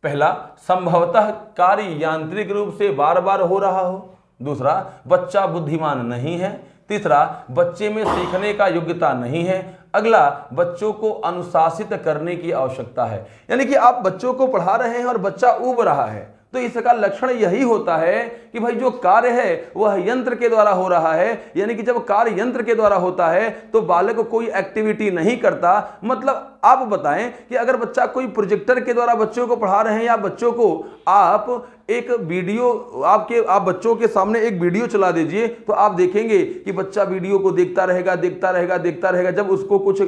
पहला, संभवतः कार्य यांत्रिक रूप से बार बार हो रहा हो, दूसरा, बच्चा बुद्धिमान नहीं है, तीसरा, बच्चे में सीखने का योग्यता नहीं है, अगला, बच्चों को अनुशासित करने की आवश्यकता है। यानी कि आप बच्चों को पढ़ा रहे हैं और बच्चा ऊब रहा है, तो इसका लक्षण यही होता है कि भाई जो कार्य है वह यंत्र के द्वारा हो रहा है। यानी कि जब कार्य यंत्र के द्वारा होता है तो बालक कोई एक्टिविटी नहीं करता। मतलब आप बताएं कि अगर बच्चा कोई प्रोजेक्टर के द्वारा बच्चों को पढ़ा रहे हैं या बच्चों को आप एक वीडियो, आप बच्चों के सामने एक वीडियो चला दीजिए तो आप देखेंगे कि बच्चा वीडियो को देखता रहेगा, देखता रहेगा, देखता रहेगा। जब उसको कुछ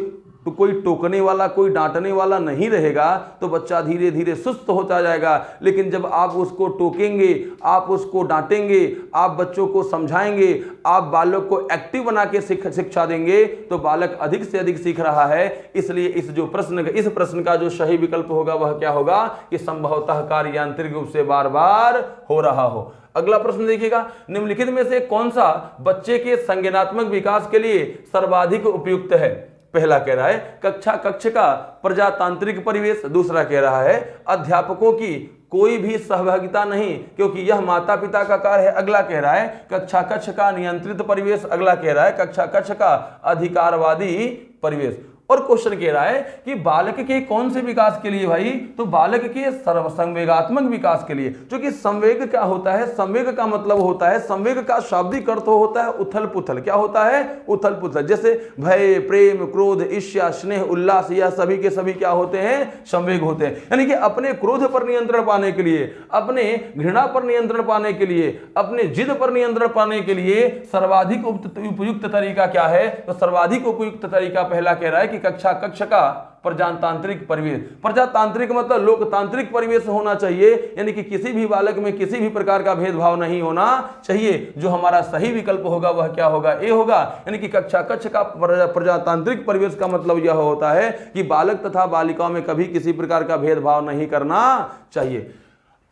तो कोई टोकने वाला, कोई डांटने वाला नहीं रहेगा तो बच्चा धीरे धीरे सुस्त होता जाएगा। लेकिन जब आप उसको टोकेंगे, आप उसको डांटेंगे, आप बच्चों को समझाएंगे, आप बालक को एक्टिव बना के शिक्षा देंगे तो बालक अधिक से अधिक सीख रहा है। इसलिए इस प्रश्न का जो सही विकल्प होगा वह क्या होगा कि संभवतः कार्य यांत्रिक रूप से बार बार हो रहा हो। अगला प्रश्न देखिएगा, निम्नलिखित में से कौन सा बच्चे के संज्ञानात्मक विकास के लिए सर्वाधिक उपयुक्त है। पहला कह रहा है कक्ष का प्रजातांत्रिक परिवेश, दूसरा कह रहा है अध्यापकों की कोई भी सहभागिता नहीं क्योंकि यह माता पिता का कार्य है, अगला कह रहा है कक्ष का नियंत्रित परिवेश, अगला कह रहा है कक्ष का अधिकारवादी परिवेश। और क्वेश्चन कह रहा है कि बालक के कौन से विकास के लिए भाई, तो बालक के संवेगात्मक विकास के लिए। क्योंकि संवेग क्या होता है, संवेग का मतलब होता है, संवेग का शाब्दिक अर्थ होता है उथल पुथल। क्या होता है, उथल पुथल। जैसे भय, प्रेम, क्रोध, ईर्ष्या, स्नेह, उल्लास, यह सभी के सभी क्या होते हैं, संवेग होते हैं। यानी कि अपने क्रोध पर नियंत्रण पाने के लिए, अपने घृणा पर नियंत्रण पाने के लिए, अपने जिद पर नियंत्रण पाने के लिए सर्वाधिक उपयुक्त तरीका क्या है, तो सर्वाधिक उपयुक्त तरीका पहला कह रहा है कि कक्ष का प्रजातांत्रिक परिवेश। प्रजातांत्रिक मतलब लोकतांत्रिक परिवेश होना चाहिए। यानी कि किसी भी बालक में किसी भी प्रकार का भेदभाव नहीं होना चाहिए। जो हमारा सही विकल्प होगा वह क्या होगा, ए होगा। यानी कि कक्ष का प्रजातांत्रिक परिवेश का मतलब यह होता है कि बालक तथा बालिकाओं में कभी किसी प्रकार का भेदभाव नहीं करना चाहिए।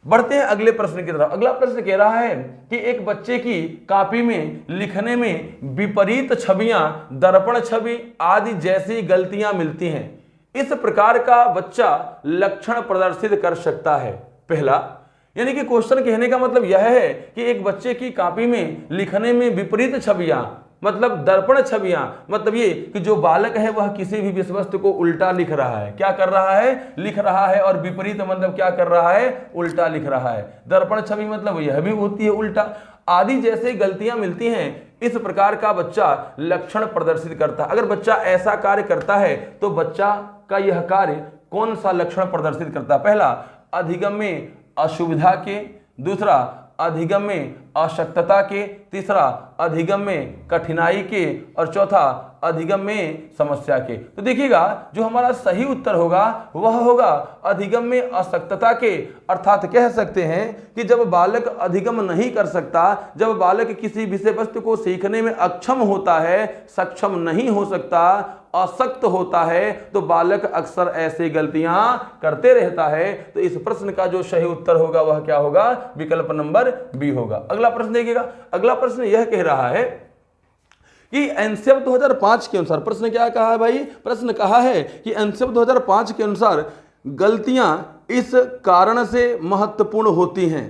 बढ़ते हैं अगले प्रश्न की तरफ। अगला प्रश्न कह रहा है कि एक बच्चे की कॉपी में लिखने में विपरीत छवियां, दर्पण छवि आदि जैसी गलतियां मिलती हैं। इस प्रकार का बच्चा लक्षण प्रदर्शित कर सकता है। पहला, यानी कि क्वेश्चन कहने का मतलब यह है कि एक बच्चे की कॉपी में लिखने में विपरीत छवियां मतलब दर्पण छवियां, मतलब ये कि जो बालक है वह किसी भी विषय वस्तु को उल्टा लिख रहा है। क्या कर रहा है, लिख रहा है। और विपरीत मतलब क्या कर रहा है, उल्टा लिख रहा है। दर्पण छवि मतलब यह भी होती है उल्टा। आदि जैसे गलतियां मिलती हैं। इस प्रकार का बच्चा लक्षण प्रदर्शित करता है। अगर बच्चा ऐसा कार्य करता है तो बच्चा का यह कार्य कौन सा लक्षण प्रदर्शित करता है। पहला, अधिगम में असुविधा के, दूसरा अधिगम में अशक्तता के, तीसरा अधिगम में कठिनाई के, और चौथा अधिगम में समस्या के। तो देखिएगा जो हमारा सही उत्तर होगा वह होगा अधिगम में अशक्तता के। अर्थात कह सकते हैं कि जब बालक अधिगम नहीं कर सकता, जब बालक किसी विषय वस्तु को सीखने में अक्षम होता है, सक्षम नहीं हो सकता, अशक्त होता है, तो बालक अक्सर ऐसी गलतियां करते रहता है। तो इस प्रश्न का जो सही उत्तर होगा वह क्या होगा, विकल्प नंबर बी होगा। अगला प्रश्न देखिएगा। अगला प्रश्न यह कह रहा है कि एनसीएफ 2005 के अनुसार, प्रश्न क्या कहा है भाई, प्रश्न कहा है कि एनसीएफ 2005 के अनुसार गलतियां इस कारण से महत्वपूर्ण होती हैं।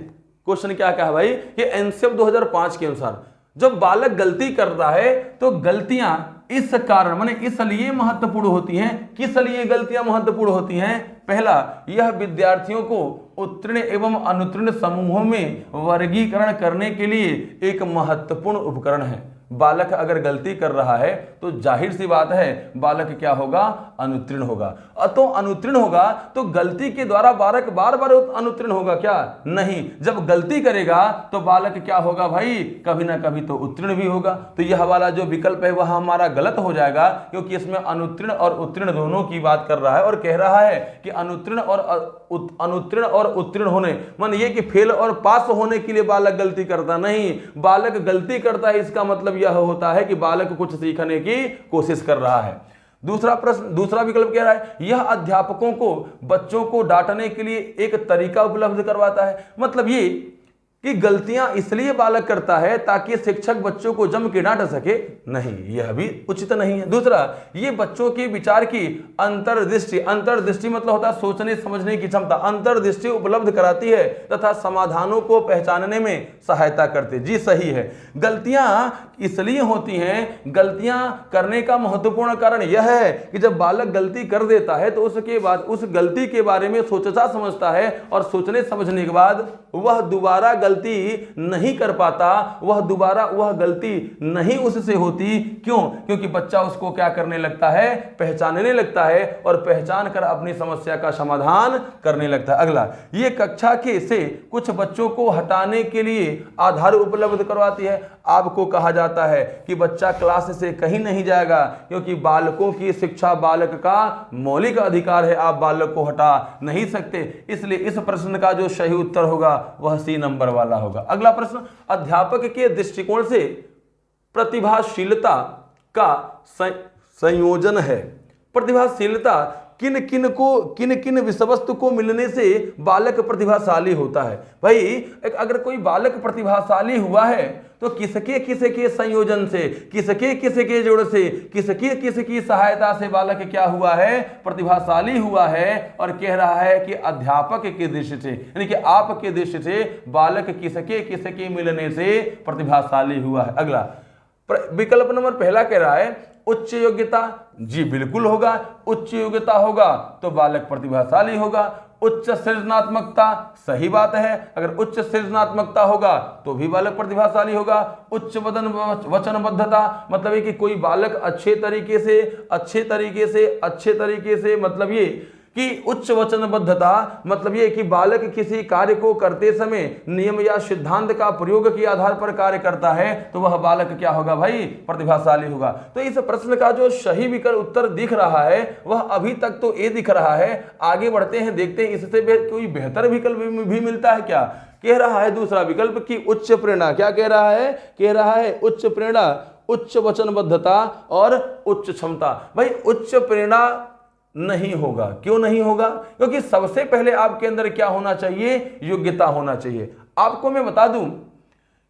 क्वेश्चन क्या कहा भाई कि एनसीएफ 2005 के अनुसार जब बालक गलती कर रहा है तो गलतियां इस कारण माने इसलिए महत्वपूर्ण होती हैं। किस लिए गलतियां महत्वपूर्ण होती हैं। पहला, यह विद्यार्थियों को उत्तीर्ण एवं अनुत्तीर्ण समूहों में वर्गीकरण करने के लिए एक महत्वपूर्ण उपकरण है। बालक अगर गलती कर रहा है तो जाहिर सी बात है बालक क्या होगा, अनुत्तीर्ण होगा। तो अनुत्तीर्ण होगा तो गलती के द्वारा बालक बार बार अनुत्तीर्ण होगा क्या, नहीं। जब गलती करेगा तो बालक क्या होगा भाई, कभी ना कभी तो उत्तीर्ण भी होगा। तो यह वाला जो विकल्प है वह हमारा गलत हो जाएगा, क्योंकि इसमें अनुत्तीर्ण और उत्तीर्ण दोनों की बात कर रहा है और कह रहा है कि अनुत्तीर्ण और उत्तीर्ण होने, मान ये कि फेल और पास होने के लिए बालक गलती करता नहीं, बालक गलती करता है इसका मतलब यह होता है कि बालक कुछ सीखने की कोशिश कर रहा है। दूसरा प्रश्न, दूसरा विकल्प कह रहा है यह अध्यापकों को बच्चों को डांटने के लिए एक तरीका उपलब्ध करवाता है। मतलब ये कि गलतियां इसलिए बालक करता है ताकि शिक्षक बच्चों को जम के डांट सके, नहीं, यह भी उचित नहीं है। दूसरा, ये बच्चों के विचार की अंतर्दृष्टि मतलब होता है सोचने समझने की क्षमता, अंतर्दृष्टि उपलब्ध कराती है तथा समाधानों को पहचानने में सहायता करती है। जी सही है, गलतियां इसलिए होती हैं, गलतियां करने का महत्वपूर्ण कारण यह है कि जब बालक गलती कर देता है तो उसके बाद उस गलती के बारे में सोचता समझता है और सोचने समझने के बाद वह दोबारा गलती नहीं कर पाता, वह गलती नहीं उससे होती। क्यों? क्योंकि बच्चा उसको क्या करने लगता है, पहचानने लगता है और पहचान कर अपनी समस्या का समाधान करने लगता है। अगला, ये कक्षा के से कुछ बच्चों को हटाने के लिए आधार उपलब्ध करवाती है। आपको कहा जाता है कि बच्चा क्लास से कहीं नहीं जाएगा, क्योंकि बालकों की शिक्षा बालक का मौलिक अधिकार है, आप बालक को हटा नहीं सकते। इसलिए इस प्रश्न का जो सही उत्तर होगा वह सी नंबर वाला होगा। अगला प्रश्न, अध्यापक के दृष्टिकोण से प्रतिभाशीलता का संयोजन है। प्रतिभाशीलता किन किन विषय वस्तु को मिलने से बालक प्रतिभाशाली होता है। भाई अगर कोई बालक प्रतिभाशाली हुआ है तो किसके संयोजन से, किसके जोड़ से, किसकी सहायता से बालक क्या हुआ है, प्रतिभाशाली हुआ है। और कह रहा है कि अध्यापक के दृष्टि से, यानी कि आपके दृष्टि से बालक किसके मिलने से प्रतिभाशाली हुआ है। अगला विकल्प नंबर पहला कह रहा है उच्च योग्यता, जी बिल्कुल होगा, उच्च योग्यता होगा तो बालक प्रतिभाशाली होगा। उच्च सृजनात्मकता, सही बात है, अगर उच्च सृजनात्मकता होगा तो भी बालक प्रतिभाशाली होगा। उच्च वचनबद्धता मतलब ये कि कोई बालक अच्छे तरीके से मतलब ये कि उच्च वचनबद्धता मतलब ये कि बालक किसी कार्य को करते समय नियम या सिद्धांत का प्रयोग के आधार पर कार्य करता है तो वह बालक क्या होगा भाई, प्रतिभाशाली होगा। तो इस प्रश्न का जो सही विकल्प उत्तर दिख रहा है वह अभी तक तो ए दिख रहा है। आगे बढ़ते हैं, देखते हैं इससे कोई बेहतर विकल्प भी मिलता है क्या। कह रहा है दूसरा विकल्प की उच्च प्रेरणा, क्या कह रहा है, कह रहा है उच्च प्रेरणा, उच्च वचनबद्धता और उच्च क्षमता। भाई उच्च प्रेरणा नहीं होगा, क्यों नहीं होगा, क्योंकि सबसे पहले आपके अंदर क्या होना चाहिए, योग्यता होना चाहिए। आपको मैं बता दूं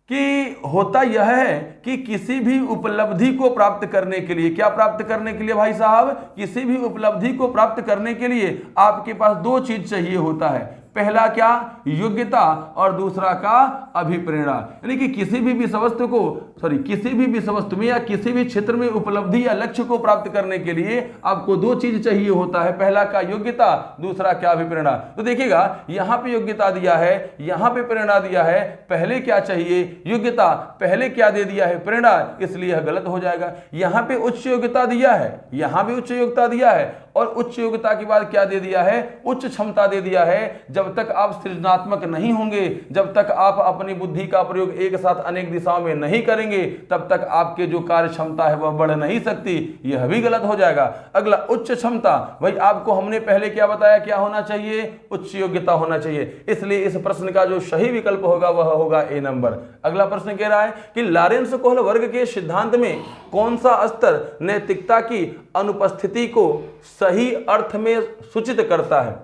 कि होता यह है कि किसी भी उपलब्धि को प्राप्त करने के लिए, क्या प्राप्त करने के लिए भाई साहब, किसी भी उपलब्धि को प्राप्त करने के लिए आपके पास दो चीज चाहिए होता है। पहला क्या, योग्यता, और दूसरा का अभिप्रेरणा। यानी कि किसी भी विषय वस्तु में या किसी भी क्षेत्र में उपलब्धि या लक्ष्य को प्राप्त करने के लिए आपको दो चीज चाहिए होता है, पहला का योग्यता, दूसरा क्या अभिप्रेरणा। तो देखिएगा यहाँ पे योग्यता दिया है, यहाँ पे प्रेरणा दिया है, पहले क्या चाहिए, योग्यता, पहले क्या दे दिया है, प्रेरणा, इसलिए यह गलत हो जाएगा। यहाँ पे उच्च योग्यता दिया है, यहाँ भी उच्च योग्यता दिया है और उच्च योग्यता के बाद क्या दे दिया है, उच्च क्षमता दे दिया है। जब तक आप सृजनात्मक नहीं होंगे, जब तक आप अपनी बुद्धि का प्रयोग एक साथ अनेक दिशाओं में नहीं करेंगे, तब तक आपके जो कार्य क्षमता है वह बढ़ नहीं सकती, यह भी गलत हो जाएगा। अगला उच्च क्षमता, भाई आपको हमने पहले क्या बताया, क्या होना चाहिए, उच्च योग्यता होना चाहिए। इसलिए इस प्रश्न का जो सही विकल्प होगा वह होगा ए नंबर। अगला प्रश्न कह रहा है कि लॉरेंस कोहल वर्ग के सिद्धांत में कौन सा स्तर नैतिकता की अनुपस्थिति को सही अर्थ में सूचित करता है।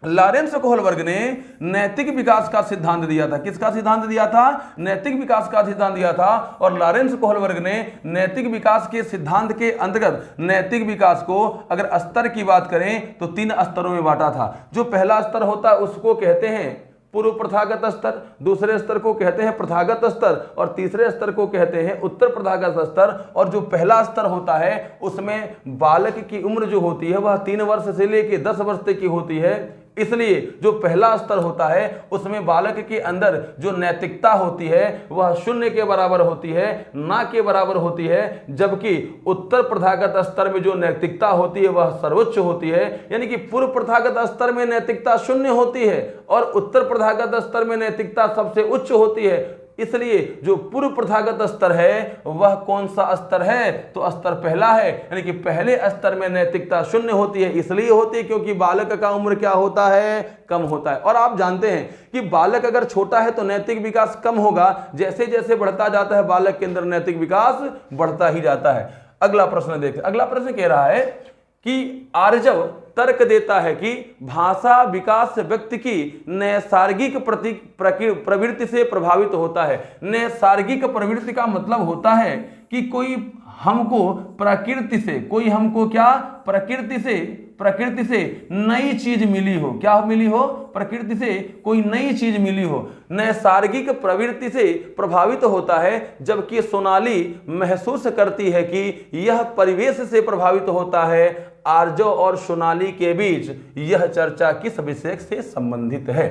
लॉरेंस कोहल वर्ग ने नैतिक विकास का सिद्धांत दिया था। किसका सिद्धांत दिया था, नैतिक विकास का सिद्धांत दिया था। और लॉरेंस कोहल वर्ग ने नैतिक विकास के सिद्धांत के अंतर्गत नैतिक विकास को अगर स्तर की बात करें तो 3 स्तरों में बांटा था। जो पहला स्तर होता है उसको कहते हैं पूर्व प्रथागत स्तर, दूसरे स्तर को कहते हैं प्रथागत स्तर और तीसरे स्तर को कहते हैं उत्तर प्रथागत स्तर। और जो पहला स्तर होता है उसमें बालक की उम्र जो होती है वह 3 वर्ष से लेकर 10 वर्ष तक की होती है। इसलिए जो पहला स्तर होता है उसमें बालक के अंदर जो नैतिकता होती है वह 0 के बराबर होती है, ना के बराबर होती है, जबकि उत्तर प्रथागत स्तर में जो नैतिकता होती है वह सर्वोच्च होती है। यानी कि पूर्व प्रथागत स्तर में नैतिकता 0 होती है और उत्तर प्रथागत स्तर में नैतिकता सबसे उच्च होती है। इसलिए जो पूर्व प्रथागत स्तर है वह कौन सा स्तर है? तो स्तर पहला है, यानी कि पहले स्तर में नैतिकता 0 होती है। इसलिए होती है क्योंकि बालक का उम्र क्या होता है? कम होता है। और आप जानते हैं कि बालक अगर छोटा है तो नैतिक विकास कम होगा, जैसे जैसे बढ़ता जाता है बालक के अंदर नैतिक विकास बढ़ता ही जाता है। अगला प्रश्न देखते हैं। अगला प्रश्न कह रहा है कि आर्जव तर्क देता है कि भाषा विकास व्यक्ति की नैसर्गिक प्रवृत्ति से प्रभावित होता है। नैसर्गिक प्रवृत्ति का मतलब होता है कि कोई हमको प्रकृति से, कोई हमको क्या प्रकृति से नई चीज मिली हो। क्या मिली हो? प्रकृति से कोई नई चीज मिली हो। नैसर्गिक प्रवृत्ति से प्रभावित होता है, जबकि सोनाली महसूस करती है कि यह परिवेश से प्रभावित होता है। आर्जव और सोनाली के बीच यह चर्चा किस विषय से संबंधित है?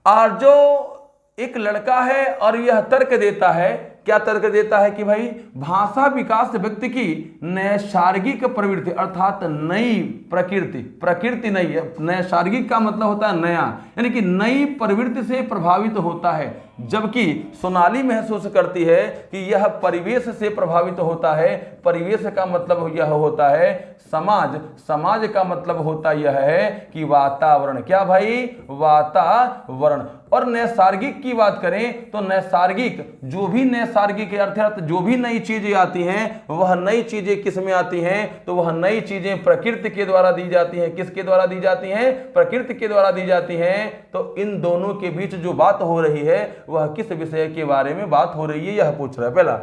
आर्जव एक लड़का है और यह तर्क देता है, क्या तर्क देता है कि भाई भाषा विकास व्यक्ति की नैसर्गिक प्रवृत्ति अर्थात नई प्रकृति नई है। नैसर्गिक का मतलब होता है नया, यानी कि नई प्रवृत्ति से प्रभावित होता है, जबकि सोनाली महसूस करती है कि यह परिवेश से प्रभावित होता है। परिवेश का मतलब यह होता है समाज, समाज का मतलब होता यह है कि वातावरण। क्या भाई? वातावरण। और नैसर्गिक की बात करें तो नैसर्गिक जो भी नैसर्गिक अर्थात जो भी नई चीजें आती हैं वह नई चीजें किस में आती हैं? तो वह नई चीजें प्रकृति के द्वारा दी जाती हैं। किसके द्वारा दी जाती हैं? प्रकृति के द्वारा दी जाती हैं। तो इन दोनों के बीच जो बात हो रही है वह किस विषय के बारे में बात हो रही है, यह पूछ रहा है। पहला,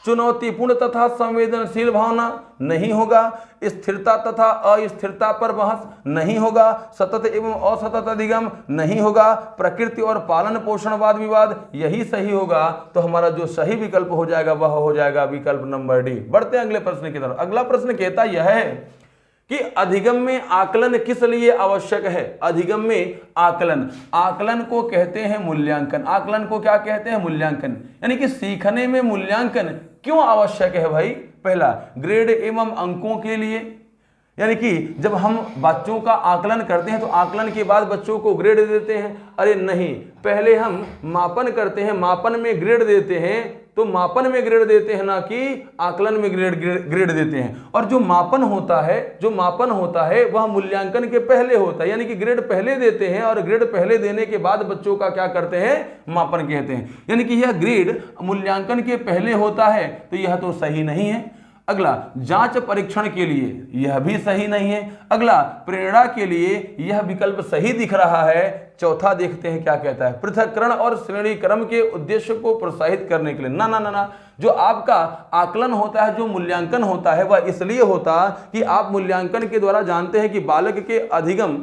चुनौतीपूर्ण तथा संवेदनशील भावना नहीं होगा। स्थिरता तथा अस्थिरता पर बहस नहीं होगा। सतत एवं असतत अधिगम नहीं होगा। प्रकृति और पालन पोषण वाद विवाद यही सही होगा। तो हमारा जो सही विकल्प हो जाएगा वह हो जाएगा विकल्प नंबर डी। बढ़ते हैं अगले प्रश्न की तरफ। अगला प्रश्न कहता यह है कि अधिगम में आकलन किस लिए आवश्यक है? अधिगम में आकलन, आकलन को कहते हैं मूल्यांकन। आकलन को क्या कहते हैं? मूल्यांकन। यानी कि सीखने में मूल्यांकन क्यों आवश्यक है भाई? पहला, ग्रेड एवं अंकों के लिए, यानी कि जब हम बच्चों का आकलन करते हैं तो आकलन के बाद बच्चों को ग्रेड देते हैं। अरे नहीं, पहले हम मापन करते हैं, मापन में ग्रेड देते हैं। तो मापन में ग्रेड देते हैं, ना कि आकलन में ग्रेड देते हैं। और जो मापन होता है वह मूल्यांकन के पहले होता है, यानी कि ग्रेड पहले देते हैं और ग्रेड पहले देने के बाद बच्चों का क्या करते हैं? मापन कहते हैं। यानी कि यह ग्रेड मूल्यांकन के पहले होता है, तो यह तो सही नहीं है। अगला, जांच परीक्षण के लिए, यह भी सही नहीं है। अगला, प्रेरणा के लिए, यह विकल्प सही दिख रहा है। चौथा देखते हैं क्या कहता है, पृथक्करण और श्रेणीक्रम के उद्देश्य को प्रोत्साहित करने के लिए। ना ना ना ना, जो आपका आकलन होता है, जो मूल्यांकन होता है, वह इसलिए होता कि आप मूल्यांकन के द्वारा जानते हैं कि बालक के अधिगम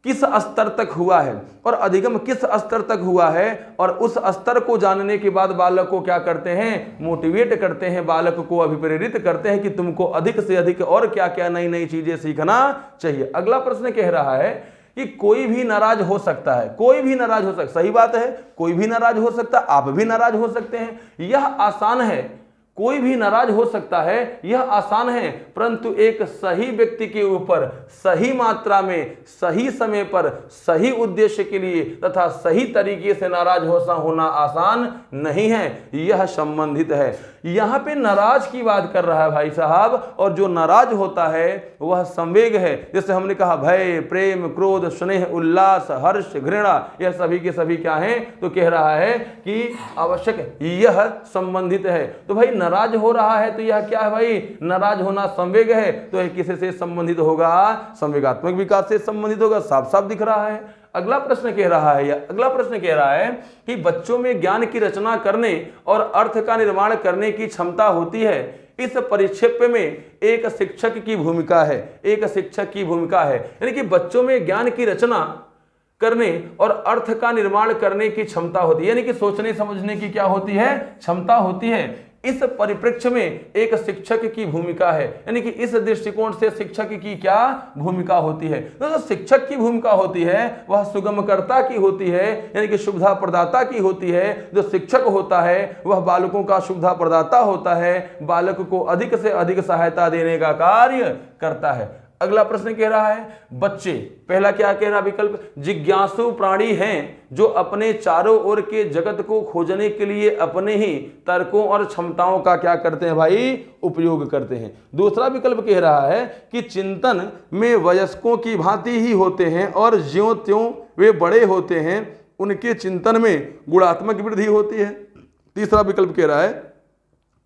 किस स्तर तक हुआ है और अधिगम किस स्तर तक हुआ है, और उस स्तर को जानने के बाद बालक को क्या करते हैं? मोटिवेट करते हैं, बालक को अभिप्रेरित करते हैं कि तुमको अधिक से अधिक और क्या क्या नई नई चीजें सीखना चाहिए। अगला प्रश्न कह रहा है कि कोई भी नाराज हो सकता है। कोई भी नाराज हो सकता, सही बात है, कोई भी नाराज हो सकता है, आप भी नाराज हो सकते हैं, यह आसान है। कोई भी नाराज हो सकता है, यह आसान है, परंतु एक सही व्यक्ति के ऊपर सही मात्रा में सही समय पर सही उद्देश्य के लिए तथा सही तरीके से नाराज होना आसान नहीं है, यह संबंधित है। यहां पे नाराज की बात कर रहा है भाई साहब, और जो नाराज होता है वह संवेग है। जैसे हमने कहा भय, प्रेम, क्रोध, स्नेह, उल्लास, हर्ष, घृणा, यह सभी के सभी क्या हैं? तो कह रहा है कि आवश्यक यह संबंधित है। तो भाई नाराज हो रहा है तो यह क्या है भाई? नाराज होना संवेग है, तो यह किसी से संबंधित होगा? संवेगात्मक विकास से संबंधित होगा, साफ साफ दिख रहा है। अगला प्रश्न कह रहा है कि बच्चों में ज्ञान की रचना करने और अर्थ का निर्माण करने की क्षमता होती है। इस परिक्षेप में एक शिक्षक की भूमिका है। एक शिक्षक की भूमिका है, यानी कि बच्चों में ज्ञान की रचना करने और अर्थ का निर्माण करने की क्षमता होती है, यानी कि सोचने समझने की क्या होती है? क्षमता होती है। इस परिप्रेक्ष्य में एक शिक्षक की भूमिका है, यानी कि इस दृष्टिकोण से शिक्षक की क्या भूमिका होती है। तो जो शिक्षक की भूमिका होती है वह सुगमकर्ता की होती है, यानी कि सुविधा प्रदाता की होती है। जो शिक्षक होता है वह बालकों का सुविधा प्रदाता होता है, बालक को अधिक से अधिक सहायता देने का कार्य करता है। अगला प्रश्न कह रहा है बच्चे, पहला क्या कह रहा विकल्प, जिज्ञासु प्राणी हैं जो अपने चारों ओर के जगत को खोजने के लिए अपने ही तर्कों और क्षमताओं का क्या करते हैं भाई, उपयोग करते हैं। दूसरा विकल्प कह रहा है कि चिंतन में वयस्कों की भांति ही होते हैं और ज्यों त्यों वे बड़े होते हैं उनके चिंतन में गुणात्मक वृद्धि होती है। तीसरा विकल्प कह रहा है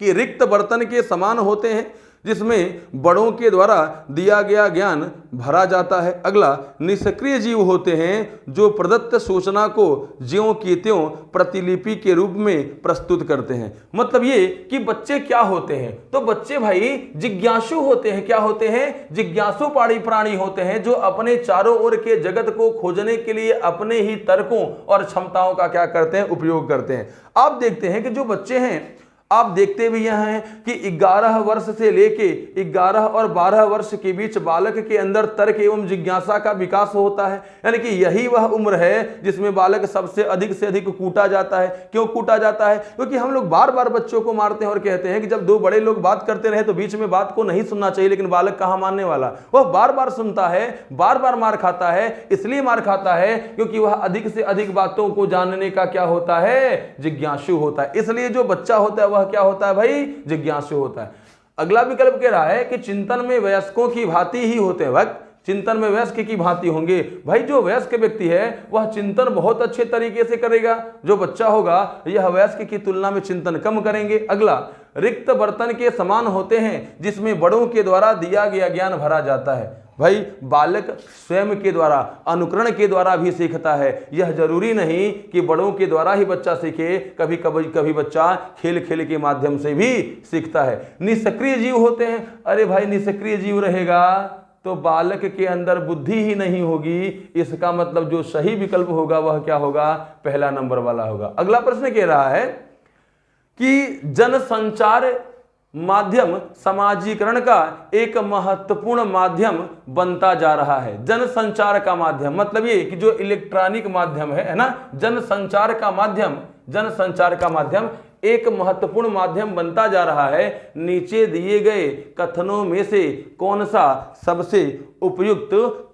कि रिक्त बर्तन के समान होते हैं जिसमें बड़ों के द्वारा दिया गया ज्ञान भरा जाता है। अगला, निष्क्रिय जीव होते हैं जो प्रदत्त सूचना को ज्यों की त्यों प्रतिलिपि के रूप में प्रस्तुत करते हैं। मतलब ये कि बच्चे क्या होते हैं, तो बच्चे भाई जिज्ञासु होते हैं। क्या होते हैं, जिज्ञासु प्राणी होते हैं जो अपने चारों ओर के जगत को खोजने के लिए अपने ही तर्कों और क्षमताओं का क्या करते हैं, उपयोग करते हैं। आप देखते हैं कि जो बच्चे हैं, आप देखते भी यह हैं कि 11 वर्ष से लेके 11 और 12 वर्ष के बीच बालक के अंदर तर्क एवं जिज्ञासा का विकास होता है। यानी कि यही वह उम्र है जिसमें बालक सबसे अधिक से अधिक कूटा जाता है। क्यों कूटा जाता है, क्योंकि हम लोग बार बार बच्चों को मारते हैं और कहते हैं कि जब दो बड़े लोग बात करते रहे तो बीच में बात को नहीं सुनना चाहिए, लेकिन बालक कहाँ मानने वाला, वह बार बार सुनता है, बार बार मार खाता है। इसलिए मार खाता है क्योंकि वह अधिक से अधिक बातों को जानने का क्या होता है, जिज्ञासु होता है। इसलिए जो बच्चा होता है वह क्या होता है भाई, जिज्ञासु होता है। अगला विकल्प कह रहा है कि चिंतन में वयस्कों की भांति ही होते हैं। वक्त चिंतन में वयस्क की भांति होंगे। भाई जो वयस्क व्यक्ति है वह चिंतन बहुत अच्छे तरीके से करेगा, जो बच्चा होगा यह वयस्क की तुलना में चिंतन कम करेंगे। अगला, रिक्त बर्तन के समान होते हैं जिसमें बड़ों के द्वारा दिया गया ज्ञान भरा जाता है। भाई बालक स्वयं के द्वारा, अनुकरण के द्वारा भी सीखता है। यह जरूरी नहीं कि बड़ों के द्वारा ही बच्चा सीखे, कभी कभी कभी बच्चा खेल खेल के माध्यम से भी सीखता है। निष्क्रिय जीव होते हैं। अरे भाई निष्क्रिय जीव रहेगा तो बालक के अंदर बुद्धि ही नहीं होगी। इसका मतलब जो सही विकल्प होगा वह क्या होगा, पहला नंबर वाला होगा। अगला प्रश्न कह रहा है कि जनसंचार माध्यम समाजीकरण का एक महत्वपूर्ण माध्यम बनता जा रहा है। जनसंचार का माध्यम मतलब ये कि जो इलेक्ट्रॉनिक माध्यम है ना, जनसंचार का माध्यम एक महत्वपूर्ण माध्यम बनता जा रहा है। नीचे दिए गए कथनों में से कौन सा सबसे उपयुक्त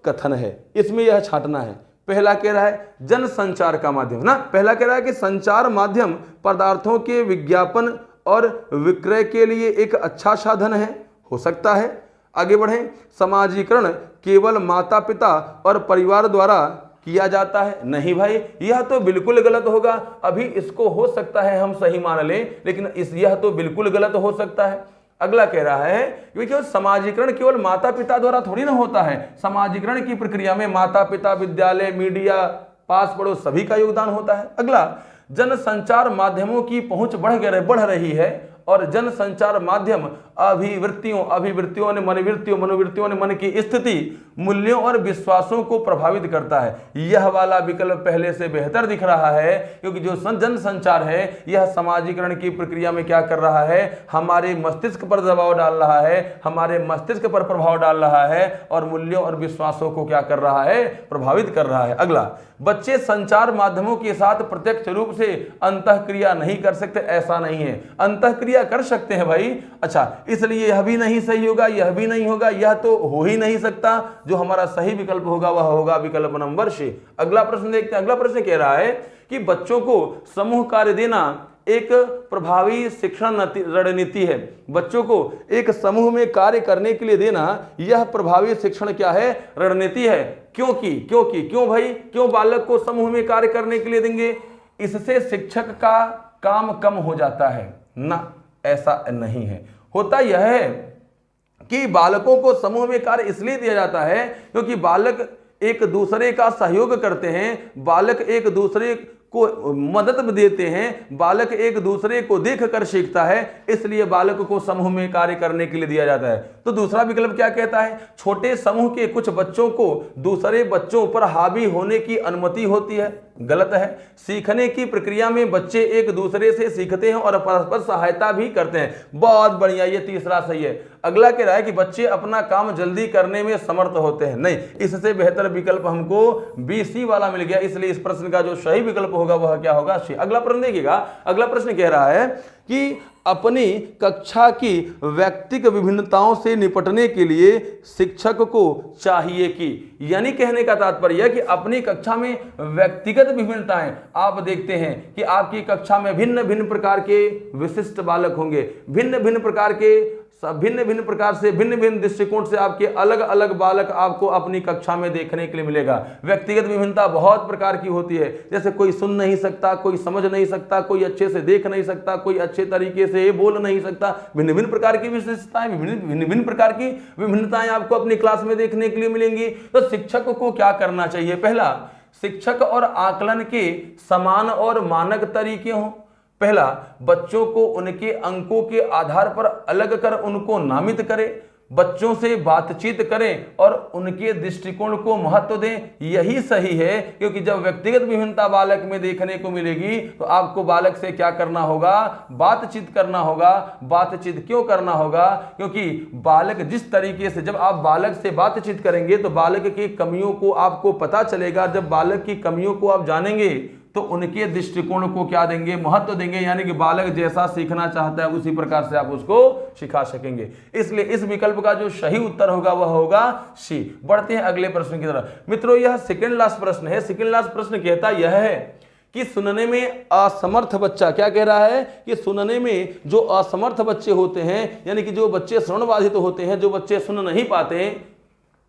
कथन है, इसमें यह छांटना है। पहला कह रहा है जनसंचार का माध्यम ना, पहला कह रहा है कि संचार माध्यम पदार्थों के विज्ञापन और विक्रय के लिए एक अच्छा साधन है, हो सकता है। आगे बढ़ें, समाजीकरण केवल माता पिता और परिवार द्वारा किया जाता है। नहीं भाई, यह तो बिल्कुल गलत होगा। अभी इसको हो सकता है हम सही मान लें, लेकिन यह तो बिल्कुल गलत हो सकता है। अगला कह रहा है क्योंकि समाजीकरण केवल माता पिता द्वारा थोड़ी ना होता है। समाजीकरण की प्रक्रिया में माता पिता, विद्यालय, मीडिया, पास पड़ोस सभी का योगदान होता है। अगला, जनसंचार माध्यमों की पहुंच बढ़ रही है और जनसंचार माध्यम मनोवृत्तियों ने मन की स्थिति, मूल्यों और विश्वासों को प्रभावित करता है। यह वाला विकल्प पहले से बेहतर दिख रहा है क्योंकि जो जनसंचार है यह समाजीकरण की प्रक्रिया में क्या कर रहा है, हमारे मस्तिष्क पर दबाव डाल रहा है, हमारे मस्तिष्क पर प्रभाव डाल रहा है और मूल्यों और विश्वासों को क्या कर रहा है, प्रभावित कर रहा है। अगला, बच्चे संचार माध्यमों के साथ प्रत्यक्ष रूप से अंतःक्रिया नहीं कर सकते, ऐसा नहीं है। अंतःक्रिया कर सकते हैं भाई। अच्छा, इसलिए यह भी नहीं सही होगा, यह भी नहीं होगा, यह तो हो ही नहीं सकता। जो हमारा सही विकल्प होगा वह होगा विकल्प नंबर C। अगला प्रश्न देखते हैं। अगला प्रश्न कह रहा है कि बच्चों को समूह कार्य देना एक प्रभावी शिक्षण रणनीति है। बच्चों को एक समूह में कार्य करने के लिए देना यह प्रभावी शिक्षण क्या है, रणनीति है। क्यों भाई, क्यों बालक को समूह में कार्य करने के लिए देंगे? इससे शिक्षक का काम कम हो जाता है ना, ऐसा नहीं है। होता यह है कि बालकों को समूह में कार्य इसलिए दिया जाता है क्योंकि बालक एक दूसरे का सहयोग करते हैं, बालक एक दूसरे को मदद देते हैं, बालक एक दूसरे को देखकर सीखता है, इसलिए बालक को समूह में कार्य करने के लिए दिया जाता है। तो दूसरा विकल्प क्या कहता है? छोटे समूह के कुछ बच्चों को दूसरे बच्चों पर हावी होने की अनुमति होती है। गलत है। सीखने की प्रक्रिया में बच्चे एक दूसरे से सीखते हैं और परस्पर सहायता भी करते हैं। बहुत बढ़िया, ये तीसरा सही है। अगला कह रहा है कि बच्चे अपना काम जल्दी करने में समर्थ होते हैं। नहीं, इससे बेहतर विकल्प हमको BC वाला मिल गया, इसलिए इस प्रश्न का जो सही विकल्प होगा वह क्या होगा? C। अगला प्रश्न देखिएगा। अगला प्रश्न कह रहा है कि अपनी कक्षा की व्यक्तिगत विभिन्नताओं से निपटने के लिए शिक्षक को चाहिए कि, यानी कहने का तात्पर्य कि अपनी कक्षा में व्यक्तिगत विभिन्नताएं, आप देखते हैं कि आपकी कक्षा में भिन्न भिन्न प्रकार के विशिष्ट बालक होंगे, भिन्न भिन्न प्रकार से भिन्न भिन्न दृष्टिकोण से आपके अलग अलग बालक आपको अपनी कक्षा में देखने के लिए मिलेगा। व्यक्तिगत विभिन्नता बहुत प्रकार की होती है, जैसे कोई सुन नहीं सकता, कोई समझ नहीं सकता, कोई अच्छे से देख नहीं सकता, कोई अच्छे तरीके से बोल नहीं सकता। भिन्न भिन्न प्रकार की विशेषताएं, भिन्न भिन्न प्रकार की विभिन्नताएं आपको अपनी क्लास में देखने के लिए मिलेंगी। तो शिक्षक को क्या करना चाहिए? पहला, शिक्षक और आकलन के समान और मानक तरीके हों। पहला, बच्चों को उनके अंकों के आधार पर अलग कर उनको नामित करें, बच्चों से बातचीत करें और उनके दृष्टिकोण को महत्व दें। यही सही है, क्योंकि जब व्यक्तिगत विभिन्नता बालक में देखने को मिलेगी तो आपको बालक से क्या करना होगा? बातचीत करना होगा। बातचीत क्यों करना होगा? क्योंकि बालक जिस तरीके से, जब आप बालक से बातचीत करेंगे तो बालक की कमियों को आपको पता चलेगा। जब बालक की कमियों को आप जानेंगे तो उनके दृष्टिकोण को क्या देंगे? महत्व देंगे, यानी कि बालक जैसा सीखना चाहता है उसी प्रकार से आप उसको सिखा सकेंगे। इसलिए इस विकल्प का जो सही उत्तर होगा वह होगा C। बढ़ते हैं अगले प्रश्न की तरफ। मित्रों, यह सेकंड लास्ट प्रश्न है। सेकंड लास्ट प्रश्न कहता यह है कि सुनने में असमर्थ बच्चा, क्या कह रहा है कि सुनने में जो असमर्थ बच्चे होते हैं, यानी कि जो बच्चे श्रवण बाधित होते हैं, जो बच्चे सुन नहीं पाते,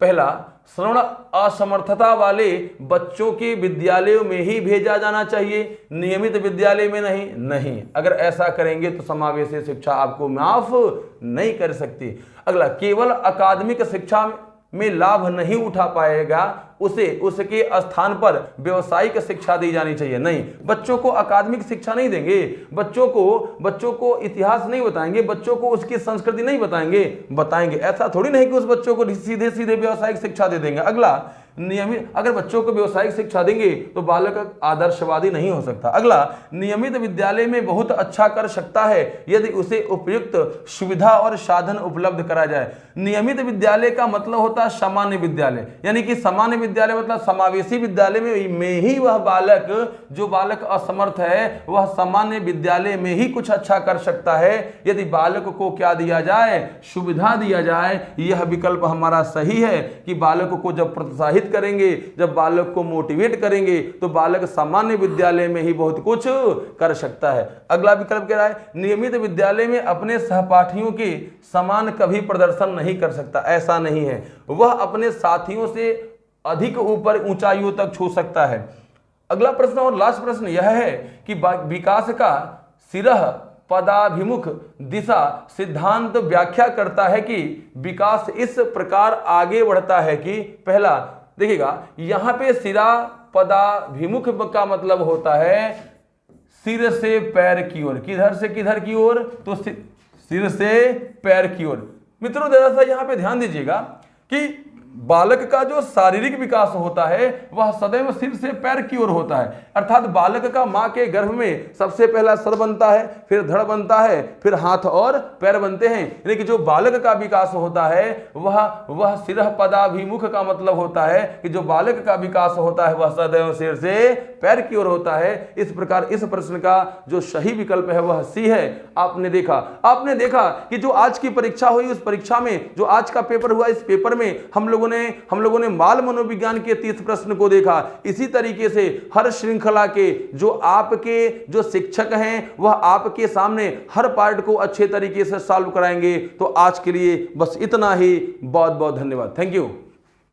पहला, श्रवण असमर्थता वाले बच्चों के विद्यालयों में ही भेजा जाना चाहिए, नियमित विद्यालय में नहीं। अगर ऐसा करेंगे तो समावेशी शिक्षा आपको माफ नहीं कर सकती। अगला, केवल अकादमिक शिक्षा में लाभ नहीं उठा पाएगा, उसे उसके स्थान पर व्यवसायिक शिक्षा दी जानी चाहिए। नहीं, बच्चों को अकादमिक शिक्षा नहीं देंगे, बच्चों को इतिहास नहीं बताएंगे, बच्चों को उसकी संस्कृति नहीं बताएंगे। ऐसा थोड़ी नहीं कि उस बच्चों को सीधे सीधे व्यवसायिक शिक्षा दे देंगे। अगला, नियमित, अगर बच्चों को व्यवसायिक शिक्षा देंगे तो बालक आदर्शवादी नहीं हो सकता। अगला, नियमित विद्यालय में बहुत अच्छा कर सकता है यदि उसे उपयुक्त सुविधा और साधन उपलब्ध करा जाए। नियमित विद्यालय का मतलब होता है सामान्य विद्यालय, यानी कि सामान्य विद्यालय मतलब समावेशी विद्यालय में ही वह बालक, जो बालक असमर्थ है, वह सामान्य विद्यालय में ही कुछ अच्छा कर सकता है यदि बालक को क्या दिया जाए? सुविधा दिया जाए। यह विकल्प हमारा सही है कि बालक को जब प्रोत्साहित करेंगे, जब बालक को मोटिवेट करेंगे तो बालक सामान्य विद्यालय में ही बहुत कुछ कर सकता है। अगला विकल्प कह रहा है, नियमित विद्यालय में अपने सहपाठियों के समान कभी प्रदर्शन नहीं कर सकता। ऐसा नहीं है, वह अपने साथियों से अधिक ऊपर ऊंचाइयों तक छू सकता है। अगला प्रश्न और लास्ट प्रश्न यह है कि विकास का सिरह पदाभिमुख दिशा सिद्धांत व्याख्या करता है कि विकास इस प्रकार आगे बढ़ता है कि, पहला देखिएगा, यहां पे सिरा पदाभिमुख का मतलब होता है सिर से पैर की ओर। किधर से किधर की ओर? तो सिर से पैर की ओर। मित्रों, जरा सा यहां पे ध्यान दीजिएगा कि बालक का जो शारीरिक विकास होता है वह सदैव सिर से पैर की ओर होता है। अर्थात बालक का मां के गर्भ में सबसे पहला सर बनता है, फिर धड़ बनता है, फिर हाथ और पैर बनते हैं। यानी कि जो बालक का विकास होता है वह सिरह पदाभिमुख का मतलब होता है कि जो बालक का विकास होता है वह सदैव सिर से पैर की ओर होता है। इस प्रकार इस प्रश्न का जो सही विकल्प है वह C है। आपने देखा कि जो आज की परीक्षा हुई, उस परीक्षा में जो आज का पेपर हुआ, इस पेपर में हम लोगों ने बाल मनोविज्ञान के 30 प्रश्न को देखा। इसी तरीके से हर श्रृंखला के जो आपके जो शिक्षक हैं वह आपके सामने हर पार्ट को अच्छे तरीके से सॉल्व कराएंगे। तो आज के लिए बस इतना ही। बहुत बहुत धन्यवाद। Thank you.